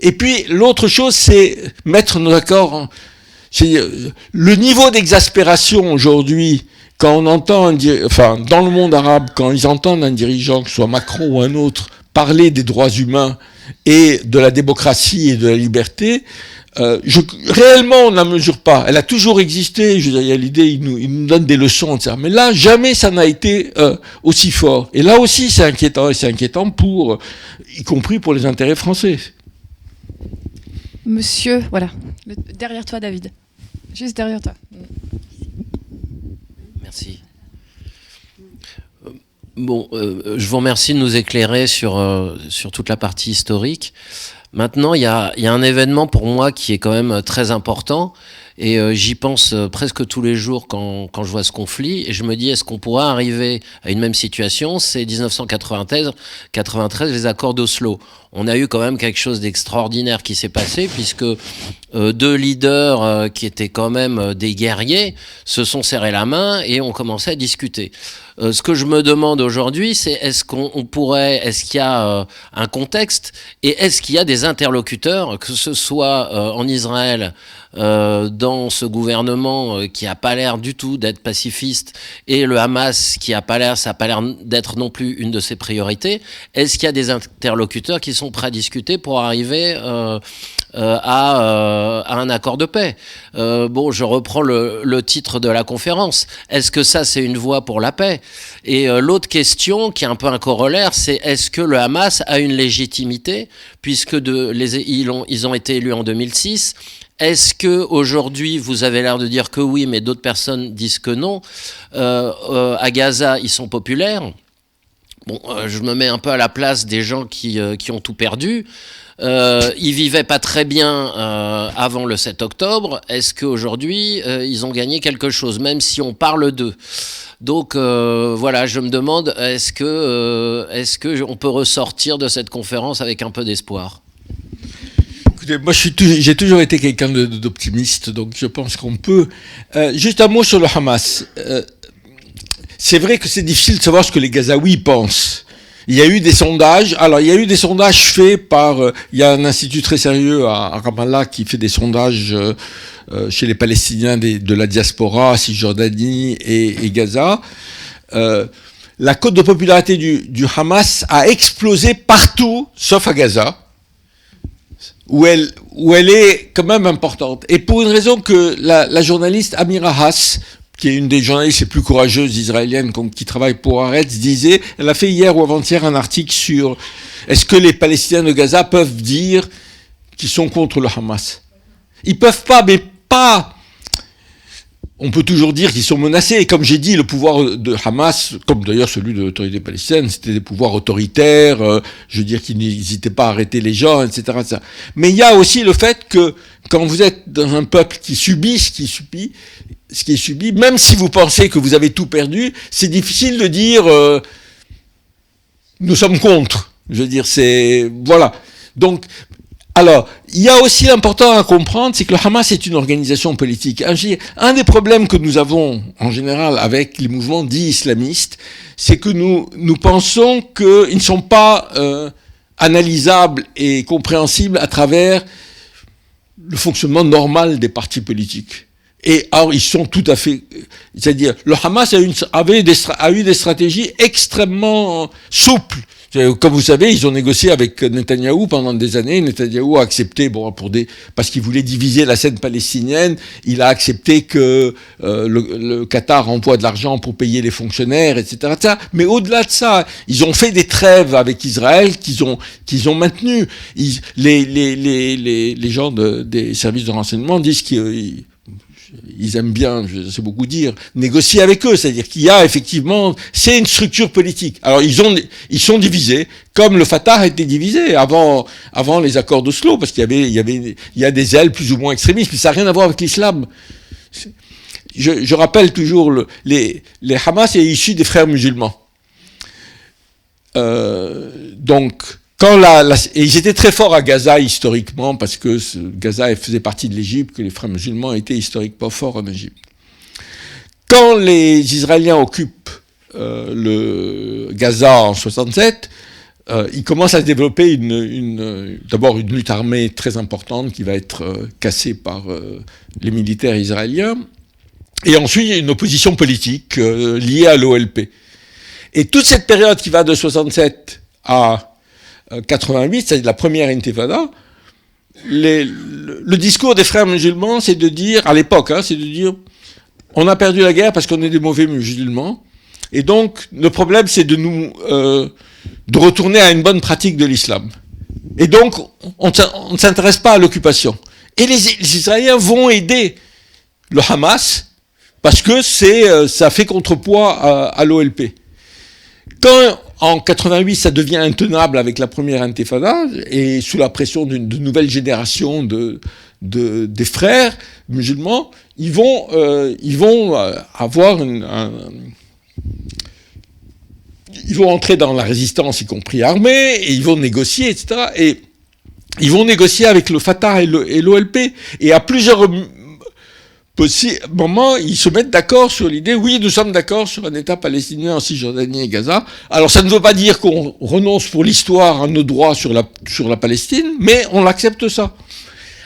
Et puis l'autre chose, c'est mettre nos accords. Le niveau d'exaspération aujourd'hui, quand on entend, dans le monde arabe, quand ils entendent un dirigeant, que ce soit Macron ou un autre, parler des droits humains et de la démocratie et de la liberté, réellement on ne la mesure pas. Elle a toujours existé. Je veux dire, il y a l'idée, il nous donne des leçons, etc. Mais là, jamais ça n'a été aussi fort. Et là aussi, c'est inquiétant, et c'est inquiétant y compris pour les intérêts français. Monsieur, voilà, derrière toi, David. Juste derrière toi. Merci. Bon, je vous remercie de nous éclairer sur toute la partie historique. Maintenant, il y a un événement pour moi qui est quand même très important, et j'y pense presque tous les jours quand je vois ce conflit, et je me dis, est-ce qu'on pourra arriver à une même situation? C'est 1993, les accords d'Oslo. On a eu quand même quelque chose d'extraordinaire qui s'est passé, puisque deux leaders qui étaient quand même des guerriers se sont serrés la main et ont commencé à discuter. Ce que je me demande aujourd'hui, c'est est-ce qu'il y a un contexte, et est-ce qu'il y a des interlocuteurs, que ce soit en Israël, dans ce gouvernement qui a pas l'air du tout d'être pacifiste, et le Hamas ça a pas l'air d'être non plus une de ses priorités. Est-ce qu'il y a des interlocuteurs qui sont prêts à discuter pour arriver à un accord de paix? Bon, je reprends le titre de la conférence. Est-ce que ça, c'est une voie pour la paix? Et l'autre question, qui est un peu un corollaire, c'est est-ce que le Hamas a une légitimité, puisque ils ont été élus en 2006? Est-ce que aujourd'hui, vous avez l'air de dire que oui, mais d'autres personnes disent que non? À Gaza, ils sont populaires. Bon, je me mets un peu à la place des gens qui ont tout perdu. Ils vivaient pas très bien avant le 7 octobre. Est-ce qu'aujourd'hui, ils ont gagné quelque chose, même si on parle d'eux? Donc voilà, je me demande, est-ce que on peut ressortir de cette conférence avec un peu d'espoir? Écoutez, moi j'ai toujours été quelqu'un d'optimiste, donc je pense qu'on peut. Juste un mot sur le Hamas. C'est vrai que c'est difficile de savoir ce que les Gazaouis pensent. Il y a eu des sondages. Alors, il y a eu des sondages faits il y a un institut très sérieux à Ramallah qui fait des sondages chez les Palestiniens de la diaspora, Cisjordanie et Gaza. La cote de popularité du Hamas a explosé partout, sauf à Gaza, où elle est quand même importante. Et pour une raison que la journaliste Amira Haas, qui est une des journalistes les plus courageuses israéliennes qui travaille pour Haaretz, disait, elle a fait hier ou avant-hier un article sur est-ce que les Palestiniens de Gaza peuvent dire qu'ils sont contre le Hamas? Ils peuvent pas, mais pas. On peut toujours dire qu'ils sont menacés. Et comme j'ai dit, le pouvoir de Hamas, comme d'ailleurs celui de l'autorité palestinienne, c'était des pouvoirs autoritaires, je veux dire qu'ils n'hésitaient pas à arrêter les gens, etc., etc. Mais il y a aussi le fait que quand vous êtes dans un peuple qui subit ce qui est subi, même si vous pensez que vous avez tout perdu, c'est difficile de dire nous sommes contre. Je veux dire, voilà. Donc, alors, il y a aussi l'important à comprendre, c'est que le Hamas est une organisation politique. Un des problèmes que nous avons en général avec les mouvements dits islamistes, c'est que nous pensons qu'ils ne sont pas analysables et compréhensibles à travers le fonctionnement normal des partis politiques. Et alors, ils sont tout à fait... C'est-à-dire, le Hamas a eu des stratégies extrêmement souples Comme vous savez, ils ont négocié avec Netanyahou pendant des années. Netanyahou a accepté, parce qu'il voulait diviser la scène palestinienne, il a accepté que le Qatar envoie de l'argent pour payer les fonctionnaires, etc. Mais au-delà de ça, ils ont fait des trêves avec Israël qu'ils ont maintenues. Les gens des services de renseignement disent qu'ils aiment bien, c'est beaucoup dire, négocier avec eux, c'est-à-dire qu'il y a effectivement, c'est une structure politique. Alors ils sont divisés, comme le Fatah a été divisé avant les accords d'Oslo, parce qu'il y a des ailes plus ou moins extrémistes, mais ça n'a rien à voir avec l'islam. Je rappelle toujours les Hamas est issu des frères musulmans. Donc et ils étaient très forts à Gaza historiquement, parce que Gaza faisait partie de l'Égypte, que les frères musulmans étaient historiquement forts en Égypte. Quand les Israéliens occupent le Gaza en 67, ils commencent à se développer d'abord une lutte armée très importante qui va être cassée par les militaires israéliens, et ensuite une opposition politique liée à l'OLP. Et toute cette période qui va de 67 à 88, c'est la première intifada, le discours des frères musulmans, c'est de dire, à l'époque, c'est de dire, on a perdu la guerre parce qu'on est des mauvais musulmans, et donc le problème c'est de retourner à une bonne pratique de l'islam. Et donc on ne s'intéresse pas à l'occupation. Et les Israéliens vont aider le Hamas parce que ça fait contrepoids à l'OLP. Quand en 88, ça devient intenable avec la première intifada et sous la pression de nouvelles générations des frères musulmans, ils vont avoir ils vont entrer dans la résistance, y compris armée, et ils vont négocier, etc. Et ils vont négocier avec le Fatah et l'OLP. Et à plusieurs moment, ils se mettent d'accord sur l'idée, oui, nous sommes d'accord sur un État palestinien en Cisjordanie et Gaza. Alors, ça ne veut pas dire qu'on renonce pour l'histoire à nos droits sur la Palestine, mais on accepte ça.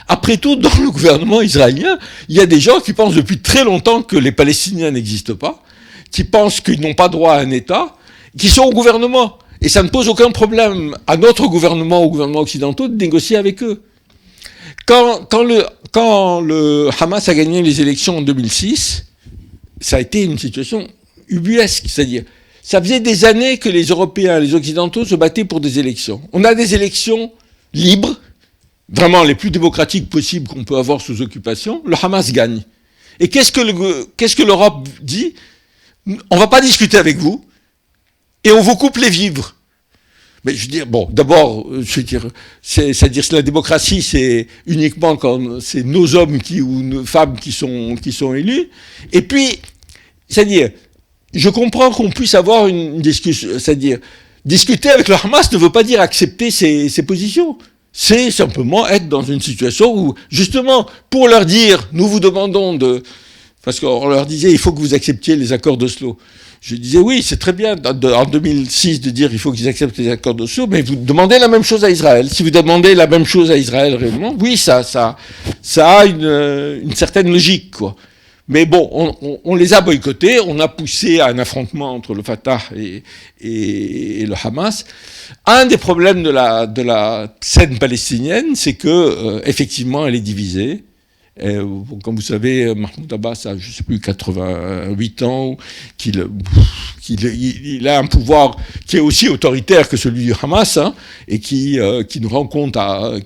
Après tout, dans le gouvernement israélien, il y a des gens qui pensent depuis très longtemps que les Palestiniens n'existent pas, qui pensent qu'ils n'ont pas droit à un État, qui sont au gouvernement. Et ça ne pose aucun problème à notre gouvernement, aux gouvernements occidentaux, de négocier avec eux. Quand le Hamas a gagné les élections en 2006, ça a été une situation ubuesque. C'est-à-dire, ça faisait des années que les Européens, les Occidentaux se battaient pour des élections. On a des élections libres, vraiment les plus démocratiques possibles qu'on peut avoir sous occupation. Le Hamas gagne. Et qu'est-ce que l'Europe dit ? On ne va pas discuter avec vous et on vous coupe les vivres. Mais je veux dire, bon, d'abord, c'est-à-dire que la démocratie, c'est uniquement quand c'est nos hommes ou nos femmes qui sont élus. Et puis, c'est-à-dire, je comprends qu'on puisse avoir une discussion, c'est-à-dire, discuter avec le Hamas ne veut pas dire accepter ses positions. C'est simplement être dans une situation où, justement, pour leur dire, nous vous demandons parce qu'on leur disait, il faut que vous acceptiez les accords d'Oslo. Je disais, oui, c'est très bien, en 2006, de dire il faut qu'ils acceptent les accords d'Oslo, mais vous demandez la même chose à Israël. Si vous demandez la même chose à Israël réellement, oui, ça a une certaine logique, quoi. Mais bon, on les a boycottés, on a poussé à un affrontement entre le Fatah et le Hamas. Un des problèmes de la scène palestinienne, c'est que, effectivement, elle est divisée. Comme vous savez, Mahmoud Abbas a, je ne sais plus, 88 ans, il a un pouvoir qui est aussi autoritaire que celui du Hamas, et qui ne rend compte à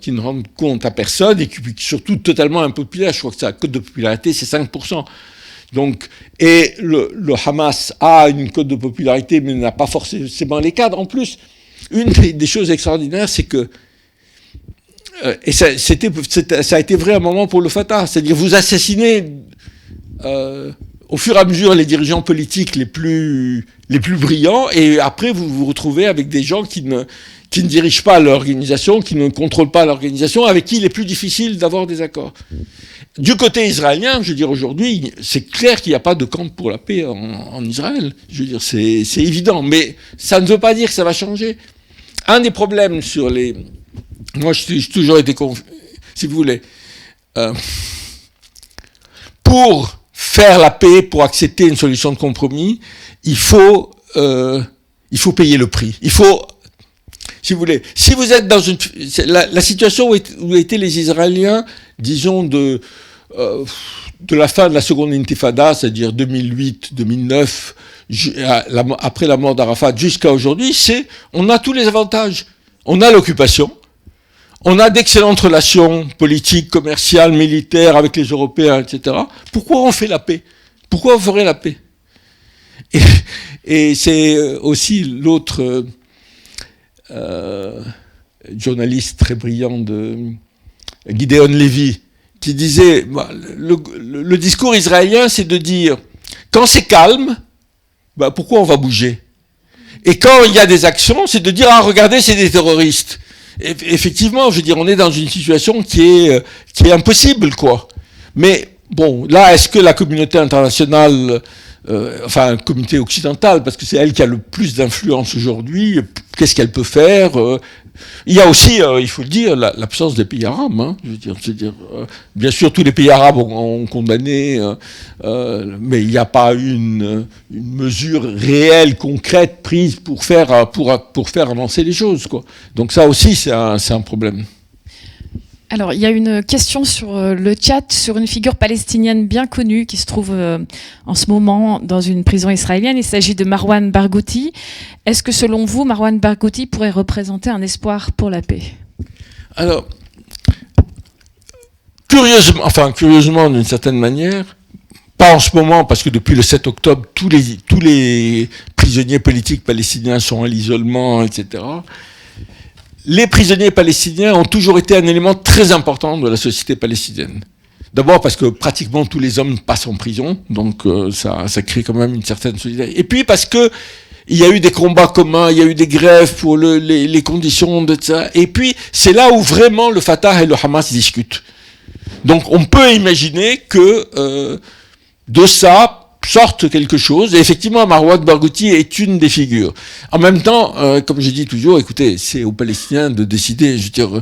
personne, et qui est surtout totalement impopulaire. Je crois que sa cote de popularité, c'est 5%. Donc, et le Hamas a une cote de popularité, mais n'a pas forcément les cadres. En plus, une des choses extraordinaires, c'est que et ça a été vrai à un moment pour le Fatah, c'est-à-dire vous assassinez au fur et à mesure les dirigeants politiques les plus brillants, et après vous vous retrouvez avec des gens qui ne dirigent pas l'organisation, qui ne contrôlent pas l'organisation, avec qui il est plus difficile d'avoir des accords. Du côté israélien, je veux dire, aujourd'hui, c'est clair qu'il n'y a pas de camp pour la paix en Israël. Je veux dire, c'est évident, mais ça ne veut pas dire que ça va changer. Un des problèmes sur les... Moi, j'ai toujours été si vous voulez, pour faire la paix, pour accepter une solution de compromis, il faut payer le prix. Il faut si vous voulez, si vous êtes dans la situation où étaient les Israéliens, disons de la fin de la seconde intifada, c'est-à-dire 2008-2009, après la mort d'Arafat jusqu'à aujourd'hui, on a tous les avantages. On a l'occupation, on a d'excellentes relations politiques, commerciales, militaires avec les Européens, etc. Pourquoi on fait la paix? Pourquoi on ferait la paix? Et c'est aussi l'autre journaliste très brillant de Gideon Levy qui disait le discours israélien, c'est de dire quand c'est calme, pourquoi on va bouger? Et quand il y a des actions, c'est de dire regardez, c'est des terroristes. Et, effectivement, je veux dire, on est dans une situation qui est impossible, quoi. Mais bon, là, est-ce que la communauté internationale, enfin, la communauté occidentale, parce que c'est elle qui a le plus d'influence aujourd'hui, qu'est-ce qu'elle peut faire? Il y a aussi, il faut le dire, l'absence des pays arabes. Hein, je veux dire, bien sûr, tous les pays arabes ont condamné, mais il n'y a pas une mesure réelle, concrète, prise pour faire avancer les choses, quoi. Donc ça aussi, c'est un problème. Alors, il y a une question sur le chat sur une figure palestinienne bien connue qui se trouve en ce moment dans une prison israélienne. Il s'agit de Marwan Barghouti. Est-ce que, selon vous, Marwan Barghouti pourrait représenter un espoir pour la paix? Alors, curieusement d'une certaine manière, pas en ce moment, parce que depuis le 7 octobre, tous les prisonniers politiques palestiniens sont à l'isolement, etc., les prisonniers palestiniens ont toujours été un élément très important de la société palestinienne. D'abord parce que pratiquement tous les hommes passent en prison, donc ça crée quand même une certaine solidarité. Et puis parce que il y a eu des combats communs, il y a eu des grèves pour les conditions de ça. Et puis c'est là où vraiment le Fatah et le Hamas discutent. Donc on peut imaginer que de ça sorte quelque chose, et effectivement Marwan Barghouti est une des figures. En même temps, comme je dis toujours, écoutez, c'est aux Palestiniens de décider. Je veux dire,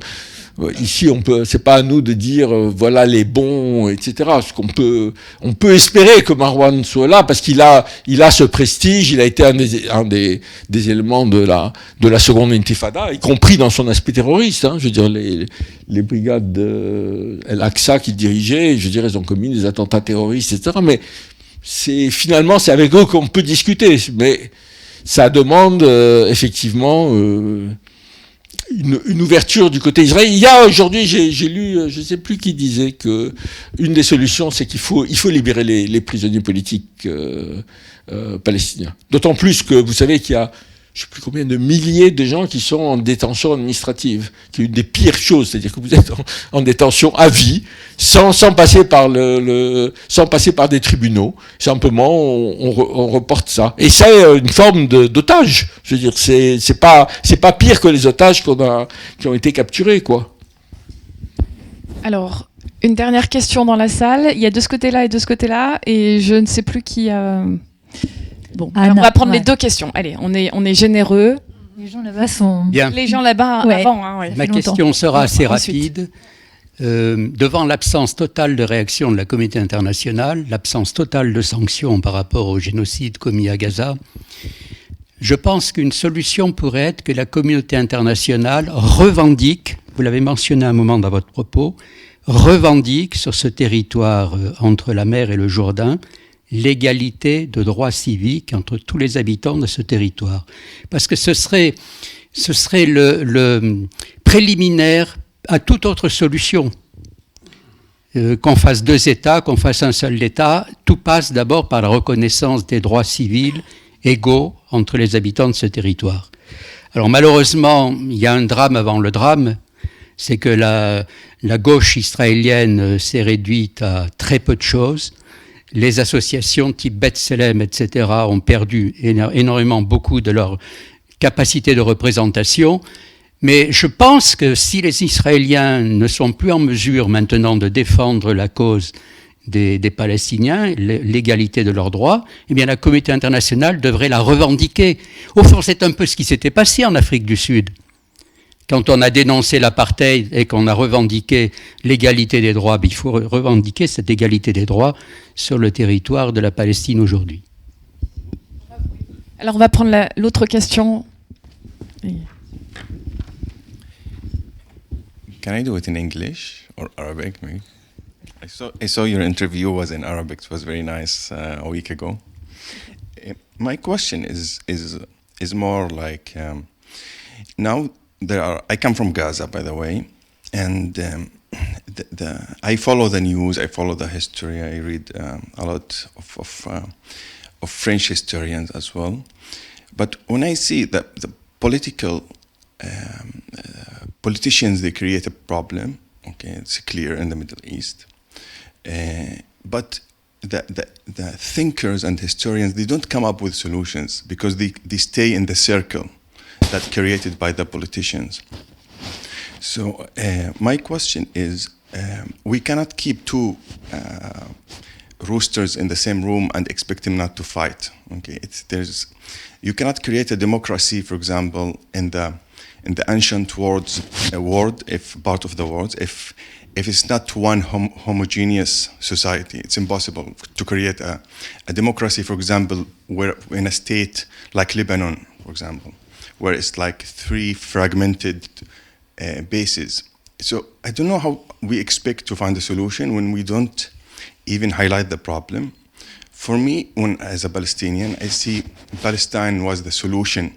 ici c'est pas à nous de dire voilà les bons, etc. On peut espérer que Marwan soit là parce qu'il a ce prestige, il a été un des éléments de la seconde intifada, y compris dans son aspect terroriste. Hein, je veux dire les brigades de El-Aqsa qu'il dirigeait, je veux dire, elles ont commis des attentats terroristes, etc. Mais c'est avec eux qu'on peut discuter, mais ça demande effectivement une ouverture du côté israélien. Il y a aujourd'hui, j'ai lu, je ne sais plus qui disait que une des solutions, c'est qu'il faut libérer les prisonniers politiques palestiniens. D'autant plus que vous savez qu'il y a je ne sais plus combien de milliers de gens qui sont en détention administrative, qui est une des pires choses, c'est-à-dire que vous êtes en détention à vie, sans passer par sans passer par des tribunaux. Simplement, on reporte ça. Et c'est une forme d'otage. Je veux dire, c'est pas pire que les otages qui ont été capturés, quoi. Alors, une dernière question dans la salle. Il y a de ce côté-là et de ce côté-là, et je ne sais plus qui a... Bon, alors on va prendre les deux questions. Allez, on est généreux. Les gens là-bas sont... Bien. Les gens là-bas avant. Hein, ouais. Ma question sera assez rapide. Devant l'absence totale de réaction de la communauté internationale, l'absence totale de sanctions par rapport au génocide commis à Gaza, je pense qu'une solution pourrait être que la communauté internationale revendique, vous l'avez mentionné à un moment dans votre propos, revendique sur ce territoire entre la mer et le Jourdain, l'égalité de droits civiques entre tous les habitants de ce territoire. Parce que ce serait le préliminaire à toute autre solution. Qu'on fasse deux États, qu'on fasse un seul État, tout passe d'abord par la reconnaissance des droits civils égaux entre les habitants de ce territoire. Alors malheureusement, il y a un drame avant le drame, c'est que la gauche israélienne s'est réduite à très peu de choses. Les associations type B'Tselem, etc., ont perdu énormément beaucoup de leur capacité de représentation. Mais je pense que si les Israéliens ne sont plus en mesure maintenant de défendre la cause des Palestiniens, l'égalité de leurs droits, eh bien la communauté internationale devrait la revendiquer. Au fond, c'est un peu ce qui s'était passé en Afrique du Sud. Quand on a dénoncé l'apartheid et qu'on a revendiqué l'égalité des droits, il faut revendiquer cette égalité des droits sur le territoire de la Palestine aujourd'hui. Alors on va prendre l'autre question. can I do it in English or Arabic? Maybe. I saw your interview was in Arabic. It was very nice a week ago. My question is more like now I come from Gaza, by the way, and I follow the news. I follow the history. I read a lot of French historians as well. But when I see the politicians, they create a problem. Okay, it's clear in the Middle East. But the thinkers and historians, they don't come up with solutions because they stay in the circle that created by the politicians. So my question is, we cannot keep two roosters in the same room and expect them not to fight. Okay, you cannot create a democracy, for example, in the ancient world, if part of the world, if it's not one homogeneous society, it's impossible to create a democracy, for example, where in a state like Lebanon, for example, where it's like 3 fragmented bases. So I don't know how we expect to find a solution when we don't even highlight the problem. For me, as a Palestinian, I see Palestine was the solution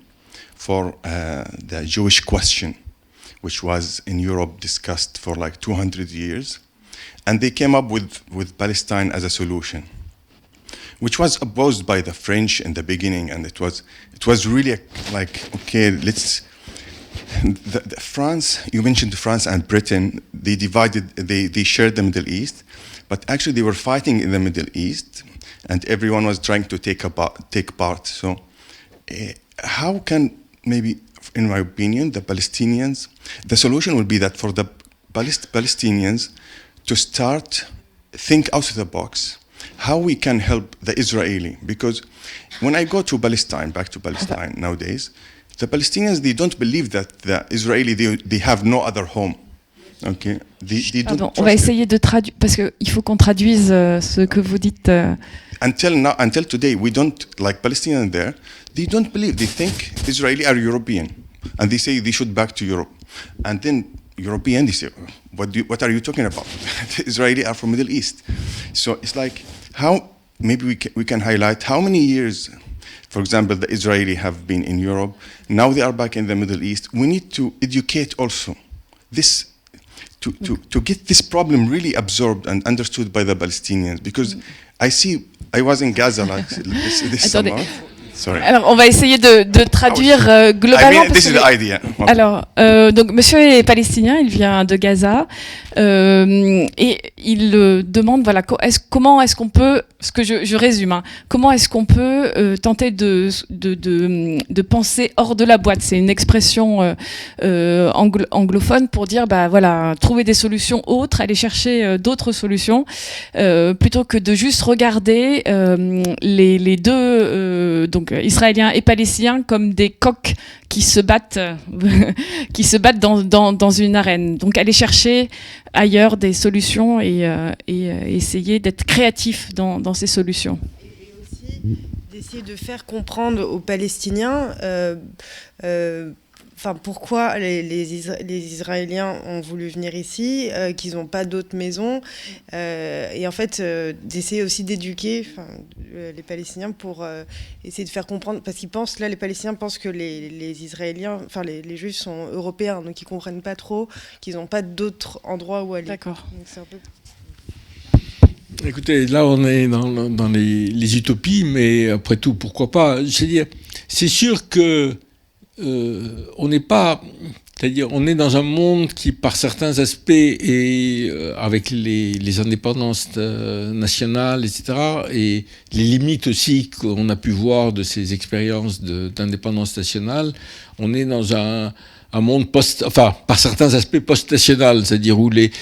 for the Jewish question, which was in Europe discussed for like 200 years. And they came up with Palestine as a solution, which was opposed by the French in the beginning. And it was really like, okay, let's... France, you mentioned France and Britain, they shared the Middle East, but actually they were fighting in the Middle East, and everyone was trying to take part. So how can, maybe, in my opinion, the Palestinians, the solution would be that for the Palestinians to think out of the box, how we can help the Israeli. Because when I go to Palestine, back to Palestine nowadays, the Palestinians, they don't believe that the Israeli, they have no other home. Okay. Pardon, on va essayer de traduire, parce qu'il faut qu'on traduise ce que vous dites. Until today, we don't, like Palestinians there, they don't believe, they think Israeli are European. And they say they should back to Europe. And then European, they say, what are you talking about? The Israeli are from Middle East. So it's like, how, maybe we can highlight how many years, for example, the Israeli have been in Europe. Now they are back in the Middle East. We need to educate also this, to get this problem really absorbed and understood by the Palestinians. Because I was in Gaza this summer. Sorry. Alors, on va essayer de traduire globalement. This is the idea. Okay. Alors, donc, monsieur est palestinien, il vient de Gaza, et il demande, voilà, comment est-ce qu'on peut, ce que je résume, hein, comment est-ce qu'on peut tenter de penser hors de la boîte. C'est une expression anglophone pour dire, bah voilà, trouver des solutions autres, aller chercher d'autres solutions, plutôt que de juste regarder les deux, donc Israéliens et Palestiniens, comme des coqs qui se battent dans une arène. Donc aller chercher ailleurs des solutions et essayer d'être créatif dans ces solutions. Et aussi d'essayer de faire comprendre aux Palestiniens pourquoi les Israéliens ont voulu venir ici, qu'ils n'ont pas d'autres maisons, et en fait d'essayer aussi d'éduquer les Palestiniens pour essayer de faire comprendre, parce qu'ils pensent, là les Palestiniens pensent que les Israéliens, les Juifs sont européens, donc ils ne comprennent pas trop qu'ils n'ont pas d'autres endroits où aller. D'accord. Donc c'est un peu... Écoutez, là on est dans les utopies, mais après tout, pourquoi pas. Je veux dire, c'est sûr que on n'est pas, c'est-à-dire on est dans un monde qui par certains aspects est avec les indépendances nationales, etc., et les limites aussi qu'on a pu voir de ces expériences d'indépendance nationale, on est dans un monde par certains aspects post-national, c'est-à-dire où les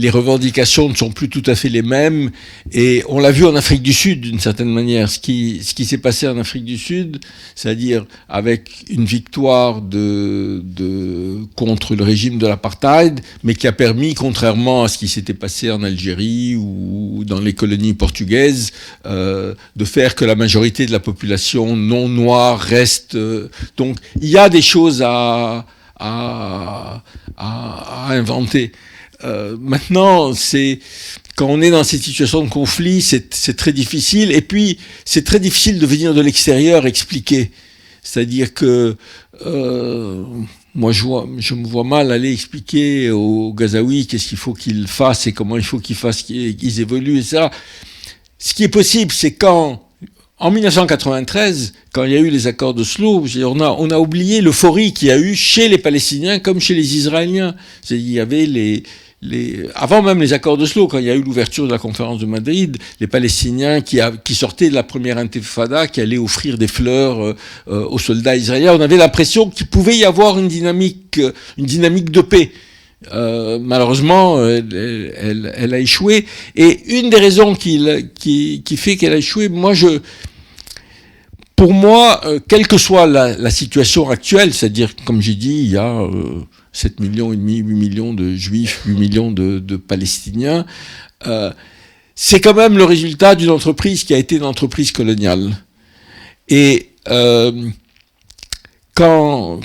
revendications ne sont plus tout à fait les mêmes, et on l'a vu en Afrique du Sud d'une certaine manière, ce qui s'est passé en Afrique du Sud, c'est-à-dire avec une victoire contre le régime de l'apartheid, mais qui a permis, contrairement à ce qui s'était passé en Algérie ou dans les colonies portugaises, de faire que la majorité de la population non noire reste. Donc il y a des choses à à inventer. Maintenant, quand on est dans cette situation de conflit, c'est très difficile. Et puis, c'est très difficile de venir de l'extérieur expliquer. C'est-à-dire que moi, je me vois mal aller expliquer aux Gazaouis qu'est-ce qu'il faut qu'ils fassent et comment il faut qu'ils évoluent, etc. Ce qui est possible, c'est en 1993, quand il y a eu les accords d'Oslo, on a oublié l'euphorie qu'il y a eu chez les Palestiniens comme chez les Israéliens. Il y avait avant même les accords d'Oslo, quand il y a eu l'ouverture de la conférence de Madrid, les Palestiniens qui sortaient de la première intifada, qui allaient offrir des fleurs aux soldats israéliens, on avait l'impression qu'il pouvait y avoir une dynamique de paix. Malheureusement, elle a échoué. Et une des raisons qui fait qu'elle a échoué, pour moi, quelle que soit la situation actuelle, c'est-à-dire, comme j'ai dit, il y a 7,5 millions, 8 millions de Juifs, 8 millions de Palestiniens, c'est quand même le résultat d'une entreprise qui a été une entreprise coloniale. Et quand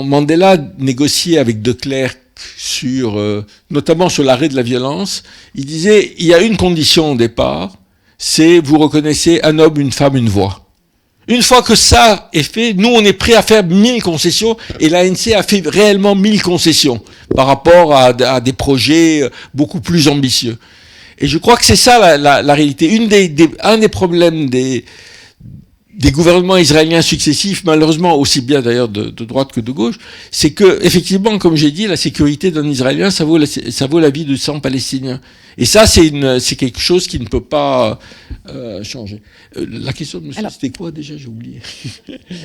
Mandela négociait avec De Klerk notamment sur l'arrêt de la violence, il disait, il y a une condition au départ, c'est vous reconnaissez un homme, une femme, une voix. Une fois que ça est fait, nous on est prêt à faire 1000 concessions, et l'ANC a fait réellement 1000 concessions par rapport à des projets beaucoup plus ambitieux. Et je crois que c'est ça la réalité. Un des problèmes des gouvernements israéliens successifs, malheureusement aussi bien d'ailleurs de droite que de gauche, c'est que effectivement, comme j'ai dit, la sécurité d'un Israélien, ça vaut la vie de 100 Palestiniens. Et ça, c'est quelque chose qui ne peut pas changer. La question de monsieur, c'était quoi déjà? J'ai oublié.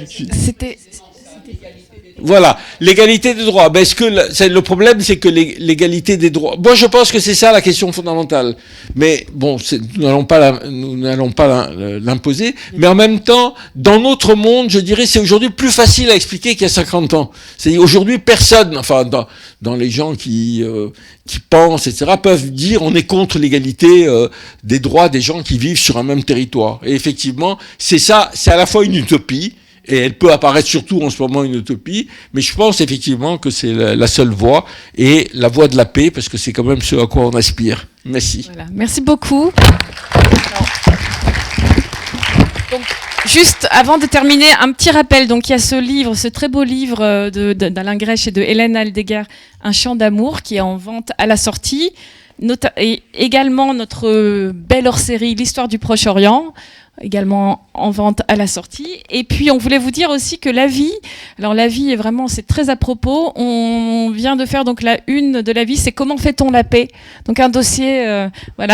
C'était Voilà, l'égalité des droits. Ben, le problème, c'est que l'égalité des droits. Moi, je pense que c'est ça la question fondamentale. Mais bon, nous n'allons pas l'imposer. Mais en même temps, dans notre monde, je dirais, c'est aujourd'hui plus facile à expliquer qu'il y a 50 ans. C'est aujourd'hui personne, enfin, dans les gens qui pensent, etc., peuvent dire on est contre l'égalité des droits des gens qui vivent sur un même territoire. Et effectivement, c'est ça, c'est à la fois une utopie. Et elle peut apparaître surtout en ce moment une utopie, mais je pense effectivement que c'est la seule voie, et la voie de la paix, parce que c'est quand même ce à quoi on aspire. Merci. Voilà. Merci beaucoup. Donc, juste avant de terminer, un petit rappel. Donc, il y a ce très beau livre d'Alain Grèche et de Hélène Aldeguer, Un chant d'amour, qui est en vente à la sortie. Et également notre belle hors-série, l'histoire du Proche-Orient, également en vente à la sortie. Et puis on voulait vous dire aussi que la vie est vraiment, c'est très à propos. On vient de faire donc la une de la vie, c'est comment fait-on la paix. Donc un dossier, voilà,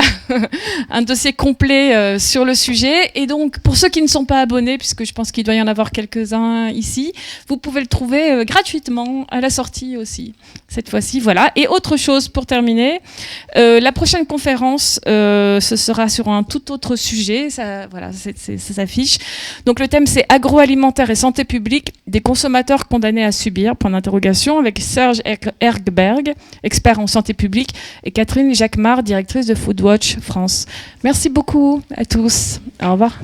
un dossier complet sur le sujet. Et donc pour ceux qui ne sont pas abonnés, puisque je pense qu'il doit y en avoir quelques-uns ici, vous pouvez le trouver gratuitement à la sortie aussi cette fois-ci. Voilà. Et autre chose pour terminer, la prochaine conférence, ce sera sur un tout autre sujet. Ça, voilà. Ça s'affiche. Donc le thème c'est agroalimentaire et santé publique des consommateurs condamnés à subir, point d'interrogation, avec Serge Ergberg, expert en santé publique, et Catherine Jacquemart, directrice de Foodwatch France. Merci beaucoup à tous. Au revoir.